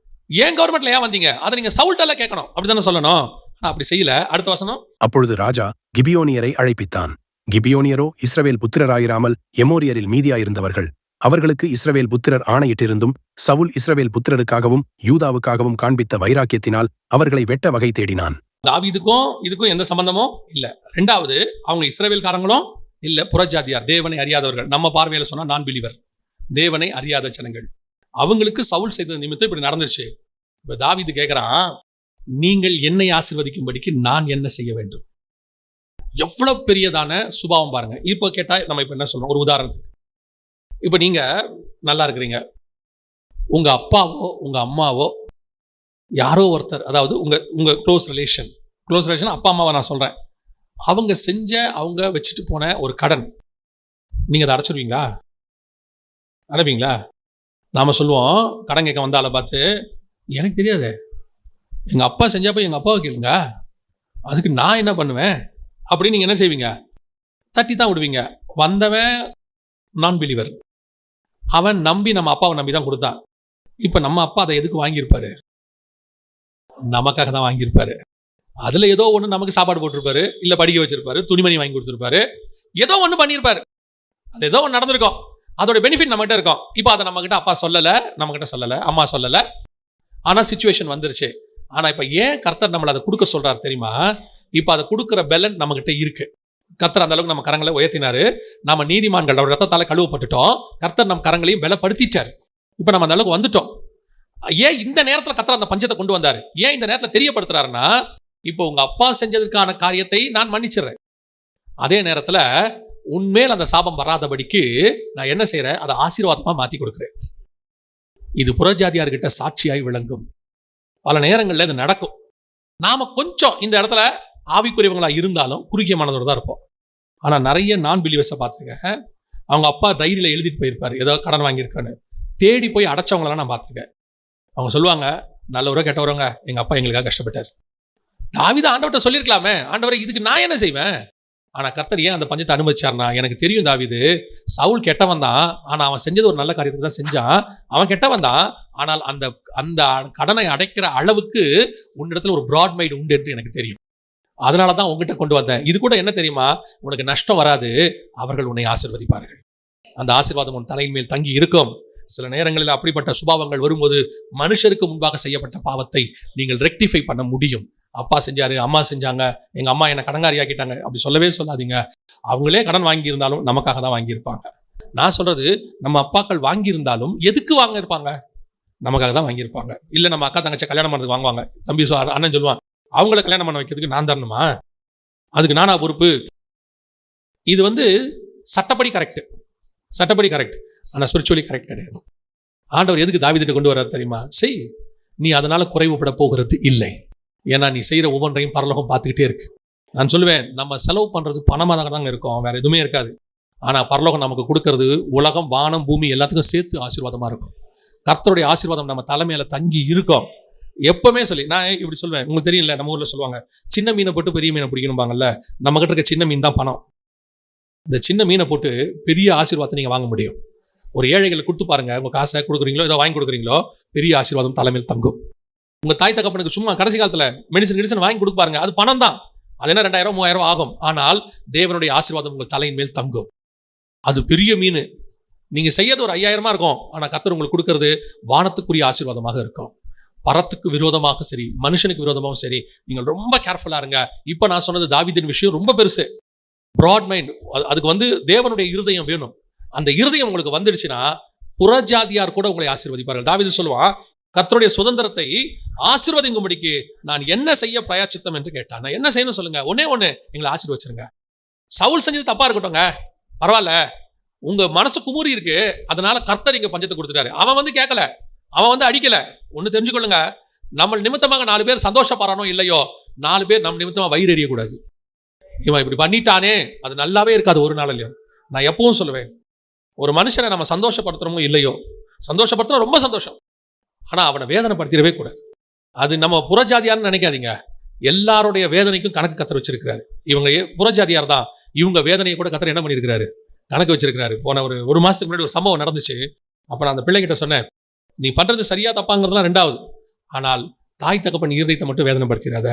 S1: ஏன் கவர்மெண்ட்ல ஏன் வந்தீங்க? அதை நீங்க சவுல்ட்டால கேட்கணும், அப்படித்தானே சொல்லணும். அப்படி செய்யல. அடுத்த வசனம்,
S2: அப்பொழுது ராஜா கிபியோனியரை அழைப்பித்தான். கிபியோனியரோ இஸ்ரவேல் புத்திரராயிராமல் எமோரியரில் மீதியாயிருந்தவர்கள். அவர்களுக்கு இஸ்ரவேல் புத்திரர் ஆணையிட்டிருந்தும் சவுல் இஸ்ரவேல் புத்திரருக்காகவும் யூதாவுக்காகவும் காண்பித்த வைராக்கியத்தினால் அவர்களை வெட்ட வகை தேடினான்.
S1: தாவீதுக்கும் இதுக்கும் எந்த சம்பந்தமும் இல்ல. ரெண்டாவது, அவங்க இஸ்ரவேல்காரங்களும் இல்ல, புறஜாதியார், தேவனை அறியாதவர்கள். நம்ம பார்வையில சொன்னா நான் பிலீவர், தேவனை அறியாத ஜனங்கள். அவங்களுக்கு சவுல் செய்த நிமித்தம் இப்படி நடந்துருச்சு. இப்ப தாவீது கேட்கிறான், நீங்கள் என்னை ஆசீர்வதிக்கும்படிக்கு நான் என்ன செய்ய வேண்டும்? எவ்வளவு பெரியதான சுபாவம் பாருங்க. இப்போ கேட்டா நம்ம இப்ப என்ன சொல்றோம்? ஒரு உதாரணத்துக்கு, இப்ப நீங்க நல்லா இருக்கிறீங்க, உங்க அப்பாவோ உங்க அம்மாவோ யாரோ ஒருத்தர், அதாவது உங்க உங்க க்ளோஸ் ரிலேஷன் அப்பா அம்மாவை நான் சொல்றேன், அவங்க செஞ்ச, அவங்க வச்சுட்டு போன ஒரு கடன், நீங்க அதை அடைச்சிருவீங்களா? அடைப்பீங்களா? நாம சொல்லுவோம், கடன் கேட்க வந்தால பார்த்து, எனக்கு தெரியாது, எங்க அப்பா செஞ்சப்ப எங்க அப்பாவை கேளுங்க, அதுக்கு நான் என்ன பண்ணுவேன் அப்படின்னு நீங்க என்ன செய்வீங்க? தட்டி தான் விடுவீங்க. வந்தவன் நான் பிலீவர், அவன் நம்பி நம்ம அப்பாவை நம்பி தான் கொடுத்தான். இப்ப நம்ம அப்பா அதை எதுக்கு வாங்கியிருப்பாரு? நமக்காக தான் வாங்கியிருப்பாரு. அதுல ஏதோ ஒண்ணு நமக்கு சாப்பாடு போட்டிருப்பாரு, இல்ல படிக்க வச்சிருப்பாரு, துணிமணி வாங்கி கொடுத்துருப்பாரு, ஏதோ ஒண்ணு பண்ணியிருப்பாரு. அது ஏதோ ஒன்று நடந்திருக்கும், அதோட பெனிஃபிட் நம்ம கிட்ட இருக்கும். இப்போ அதை நம்ம கிட்ட அப்பா சொல்லல, நம்ம கிட்ட சொல்லல, அம்மா சொல்லல, ஆனா சிச்சுவேஷன் வந்துருச்சு. ஆனா இப்ப ஏன் கர்த்தர் நம்மளை அதை கொடுக்க சொல்றாரு தெரியுமா? இப்ப அதை கொடுக்குற பெலன் நம்ம கிட்ட இருக்கு. கர்த்தர் அந்த அளவுக்கு நம்ம கரங்களை உயர்த்தினாரு. நம்ம நீதிமான்கள் அவர் ரத்தத்தால கழுவப்பட்டுட்டோம். கர்த்தர் நம்ம கரங்களையும் பலப்படுத்திட்டாரு. இப்ப நம்ம அந்த அளவுக்கு வந்துட்டோம். ஏன் இந்த நேரத்தில் கர்த்தர் அந்த பஞ்சத்தை கொண்டு வந்தாரு? ஏன் இந்த நேரத்தில் தெரியப்படுத்துறாருன்னா, இப்போ உங்க அப்பா செஞ்சதுக்கான காரியத்தை நான் மன்னிச்சிடுறேன், அதே நேரத்தில் உன்மேல் அந்த சாபம் வராதபடிக்கு நான் என்ன செய்யறேன்? அதை ஆசீர்வாதமா மாத்தி கொடுக்குறேன். இது புறஜாதியார்கிட்ட சாட்சியாய் விளங்கும். பல நேரங்களில் இது நடக்கும். நாம கொஞ்சம் இந்த இடத்துல ஆவிக்குரியவங்களா இருந்தாலும் குறுகிய மனதோடு தான் இருப்போம். ஆனா நிறைய நான் பிலீவர்ஸை பார்த்துருக்கேன், அவங்க அப்பா டைரியில எழுதிட்டு போயிருப்பாரு ஏதோ கடன் வாங்கியிருக்கான்னு, தேடி போய் அடைச்சவங்களாம் நான் பார்த்துருக்கேன். அவங்க சொல்லுவாங்க, நல்லவரோ கெட்டவரவங்க, எங்க அப்பா எங்களுக்காக கஷ்டப்பட்டார். தாவீது ஆண்டவர்கிட்ட சொல்லியிருக்கலாமே, ஆண்டவரை இதுக்கு நான் என்ன செய்வேன்? ஆனா கர்த்தர் ஏன் அந்த பஞ்சத்தை அனுமதிச்சார்னா, எனக்கு தெரியும் தாவீது சவுல் கெட்டவன் தான், ஆனா அவன் செஞ்சது ஒரு நல்ல காரியத்துக்கு தான் செஞ்சான். அவன் கெட்டவன் தான், ஆனால் அந்த அந்த கடனை அடைக்கிற அளவுக்கு உன்னிடத்துல ஒரு பிராட் மைண்ட் உண்டு என்று எனக்கு தெரியும். அதனாலதான் உங்ககிட்ட கொண்டு வந்தேன். இது கூட என்ன தெரியுமா? உனக்கு நஷ்டம் வராது, அவர்கள் உன்னை ஆசீர்வதிப்பார்கள். அந்த ஆசீர்வாதம் உன் தலையின் மேல் தங்கி இருக்கும். சில நேரங்களில் அப்படிப்பட்ட சுபாவங்கள் வரும்போது மனுஷருக்கு முன்பாக செய்யப்பட்ட பாவத்தை நீங்கள் ரெக்டிஃபை பண்ண முடியும். அப்பா செஞ்சாரு, அம்மா செஞ்சாங்க, எங்க அம்மா என்னை கடங்காரி ஆக்கிட்டாங்க, அப்படி சொல்லவே சொல்லாதீங்க. அவங்களே கடன் வாங்கியிருந்தாலும் நமக்காக தான் வாங்கியிருப்பாங்க. நான் சொல்றது, நம்ம அப்பாக்கள் வாங்கியிருந்தாலும் எதுக்கு வாங்கியிருப்பாங்க? நமக்காக தான் வாங்கியிருப்பாங்க. இல்லை நம்ம அக்கா தங்கச்சி கல்யாணம் பண்ணுறதுக்கு வாங்குவாங்க. தம்பி அண்ணன் சொல்லுவான், அவங்கள கல்யாணம் பண்ண வைக்கிறதுக்கு நான் தரணுமா? அதுக்கு நானா பொறுப்பு? இது சட்டப்படி கரெக்ட், ஆனால் ஸ்பிரிச்சுவலி கரெக்ட் கிடையாது. ஆண்டவர் எதுக்கு தாவீதுகிட்ட கொண்டு வர்றாரு தெரியுமா? செய், நீ அதனால குறைவுபட போகிறது இல்லை. ஏன்னா நீ செய்கிற ஒவ்வொன்றையும் பரலோகம் பார்த்துக்கிட்டே இருக்கு. நான் சொல்லுவேன், நம்ம செலவு பண்ணுறது பணமாக தாங்க இருக்கும், வேற எதுவுமே இருக்காது. ஆனால் பரலோகம் நமக்கு கொடுக்கறது உலகம், வானம், பூமி எல்லாத்துக்கும் சேர்த்து ஆசீர்வாதமாக இருக்கும். கர்த்தருடைய ஆசீர்வாதம் நம்ம தலைமையில தங்கி இருக்கும். எப்பவுமே சொல்லி நான் இப்படி சொல்லுவேன், உங்களுக்கு தெரியல, நம்ம ஊரில் சொல்லுவாங்க, சின்ன மீனை போட்டு பெரிய மீனை பிடிக்கணும்பாங்கல்ல. நம்ம கிட்ட இருக்க சின்ன மீன் தான் பணம். இந்த சின்ன மீனை போட்டு பெரிய ஆசீர்வாதத்தை நீங்கள் வாங்க முடியும். ஒரு ஏழைகளுக்கு கொடுத்து பாருங்க, உங்க காசை கொடுக்குறீங்களோ ஏதோ வாங்கி கொடுக்குறீங்களோ, பெரிய ஆசீர்வாதம் தலைமையில் தங்கும். உங்க தாய் தகப்பனுக்கு சும்மா கடைசி காலத்துல மெடிசன் வாங்கி கொடுக்க பாருங்க, அது பணம் தான். அது என்ன 2000 3000 ஆகும். ஆனால் தேவனுடைய ஆசீர்வாதம் உங்கள் தலையின் மேல் தங்கும். அது பெரிய மீன். நீங்க செய்யறது ஒரு 5000 இருக்கும், ஆனா கர்த்தர் உங்களுக்கு கொடுக்கறது வானத்துக்குரிய ஆசீர்வாதமாக இருக்கும். பரத்துக்கு விரோதமாக சரி, மனுஷனுக்கு விரோதமாகவும் சரி, நீங்கள் ரொம்ப கேர்ஃபுல்லா இருங்க. இப்ப நான் சொன்னது தாவீதின் விஷயம் ரொம்ப பெருசு. பிராட் மைண்ட், அதுக்கு தேவனுடைய இருதயம் வேணும். அந்த இருதயம் உங்களுக்கு வந்துடுச்சுன்னா புறஜாதியார் கூட உங்களை ஆசீர்வதிப்பார்கள். தாவீது சொல்லுவான், கர்த்தருடைய சுதந்திரத்தை ஆசீர்வதிக்கும்படிக்கு நான் என்ன செய்ய பிரயாச்சித்தம் என்று கேட்டான். நான் என்ன செய்யணும் சொல்லுங்க, ஒன்னே எங்களை ஆசீர்வச்சிருங்க. சவுல் செஞ்சது தப்பா இருக்கட்டும்ங்க, பரவாயில்ல, உங்க மனசு குமுறி இருக்கு, அதனால கர்த்தர் இங்க பஞ்சத்தை கொடுத்துட்டாரு. அவன் கேட்கல, அவன் அடிக்கல. ஒண்ணு தெரிஞ்சுக்கொள்ளுங்க, நம்ம நிமித்தமாக 4 பேர் சந்தோஷப்படுறானோ இல்லையோ, 4 பேர் நம்ம நிமித்தமா வயிறு எறியக்கூடாது. இவன் இப்படி பண்ணிட்டானே, அது நல்லாவே இருக்காது ஒரு நாள் இல்லையோ. நான் எப்பவும் சொல்லுவேன், ஒரு மனுஷனை நம்ம சந்தோஷப்படுத்துறோமோ இல்லையோ, சந்தோஷப்படுத்துறோம் ரொம்ப சந்தோஷம், ஆனா அவனை வேதனைப்படுத்திடவே கூடாது. அது நம்ம புறஜாதியான்னு நினைக்காதீங்க. எல்லாருடைய வேதனைக்கும் கணக்கு கர்த்தர் வச்சிருக்கிறாரு. இவங்க புறஜாதியார் தான், இவங்க வேதனையை கூட கர்த்தர் என்ன பண்ணியிருக்கிறாரு, கணக்கு வச்சிருக்கிறாரு. போன ஒரு மாசத்துக்கு முன்னாடி ஒரு சம்பவம் நடந்துச்சு. அப்ப நான் அந்த பிள்ளைகிட்ட சொன்னேன், நீ பண்றது சரியா தப்பாங்கிறதுலாம் ரெண்டாவது, ஆனால் தாய் தகப்பன் இருதயத்தை மட்டும் வேதனைப்படுத்திடாத.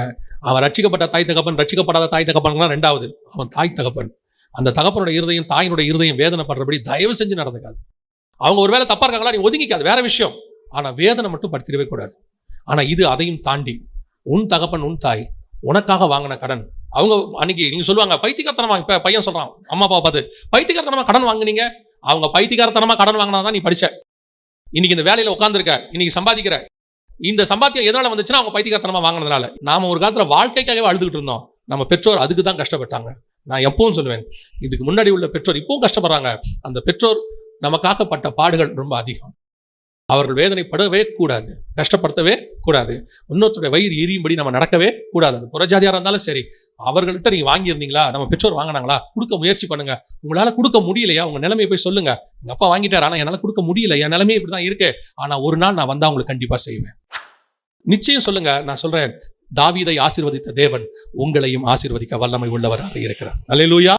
S1: அவன் ரட்சிக்கப்பட்ட தாய் தகப்பன், ரட்சிக்கப்படாத தாய் தகப்பன்லாம் ரெண்டாவது, அவன் தாய் தகப்பன். அந்த தகப்பனோட இருதயம், தாயினுடைய இருதயம் வேதனைப்படுறபடி தயவு செஞ்சு நடந்துக்காது. அவங்க ஒருவேளை தப்பா இருக்காங்களா, நீ ஒதுங்கிக்காது, வேற விஷயம். ஆனா வேதனை மட்டும் படுத்திடவே கூடாது. ஆனா இது அதையும் தாண்டி உன் தகப்பன், உன் தாய் உனக்காக வாங்கின கடன், அவங்க அன்னைக்கு நீங்க சொல்லுவாங்க பைத்தியக்காரத்தனமா, இப்ப பையன் சொல்றான் அம்மா அப்பா பார்த்து, பைத்தியக்காரத்தனமா கடன் வாங்குனீங்க. அவங்க பைத்தியக்காரத்தனமா கடன் வாங்கினாதான் நீ படிச்ச, இன்னைக்கு இந்த வேலையில உட்காந்துருக்க, இன்னைக்கு சம்பாதிக்கிற. இந்த சம்பாத்தியம் எதனால வந்துச்சுன்னா அவங்க பைத்தியக்காரத்தனமா வாங்கினதுனால. நாம ஒரு காலத்துல வாழ்க்கைக்காகவே அழுதுகிட்டு இருந்தோம், நம்ம பெற்றோர் அதுக்கு தான் கஷ்டப்பட்டாங்க. நான் எப்பவும் சொல்லுவேன், இதுக்கு முன்னாடி உள்ள பெற்றோர் இப்பவும் கஷ்டப்படுறாங்க. அந்த பெற்றோர் நமக்காக பட்ட பாடுகள் ரொம்ப அதிகம். அவர்கள் வேதனைப்படவே கூடாது, கஷ்டப்படுத்தவே கூடாது, இன்னொருத்தருடைய வயிறு எரியும்படி நம்ம நடக்கவே கூடாது. அது புறஜாதியாரா இருந்தாலும் சரி, அவர்கள்ட்ட நீங்க வாங்கியிருந்தீங்களா, நம்ம பெற்றோர் வாங்கினாங்களா, கொடுக்க முயற்சி பண்ணுங்க. உங்களால கொடுக்க முடியலையா, உங்க நிலைமையை போய் சொல்லுங்க. எங்க அப்பா வாங்கிட்டாரு, ஆனா என்னால கொடுக்க முடியல, என் நிலைமையே இப்படிதான் இருக்கு, ஆனா ஒரு நாள் நான் வந்தா உங்களுக்கு கண்டிப்பா செய்வேன். நிச்சயம் சொல்லுங்க. நான் சொல்றேன், தாவீதை ஆசீர்வதித்த தேவன் உங்களையும் ஆசீர்வதிக்க வல்லமை உள்ளவராக இருக்கிறார். அல்லேலூயா.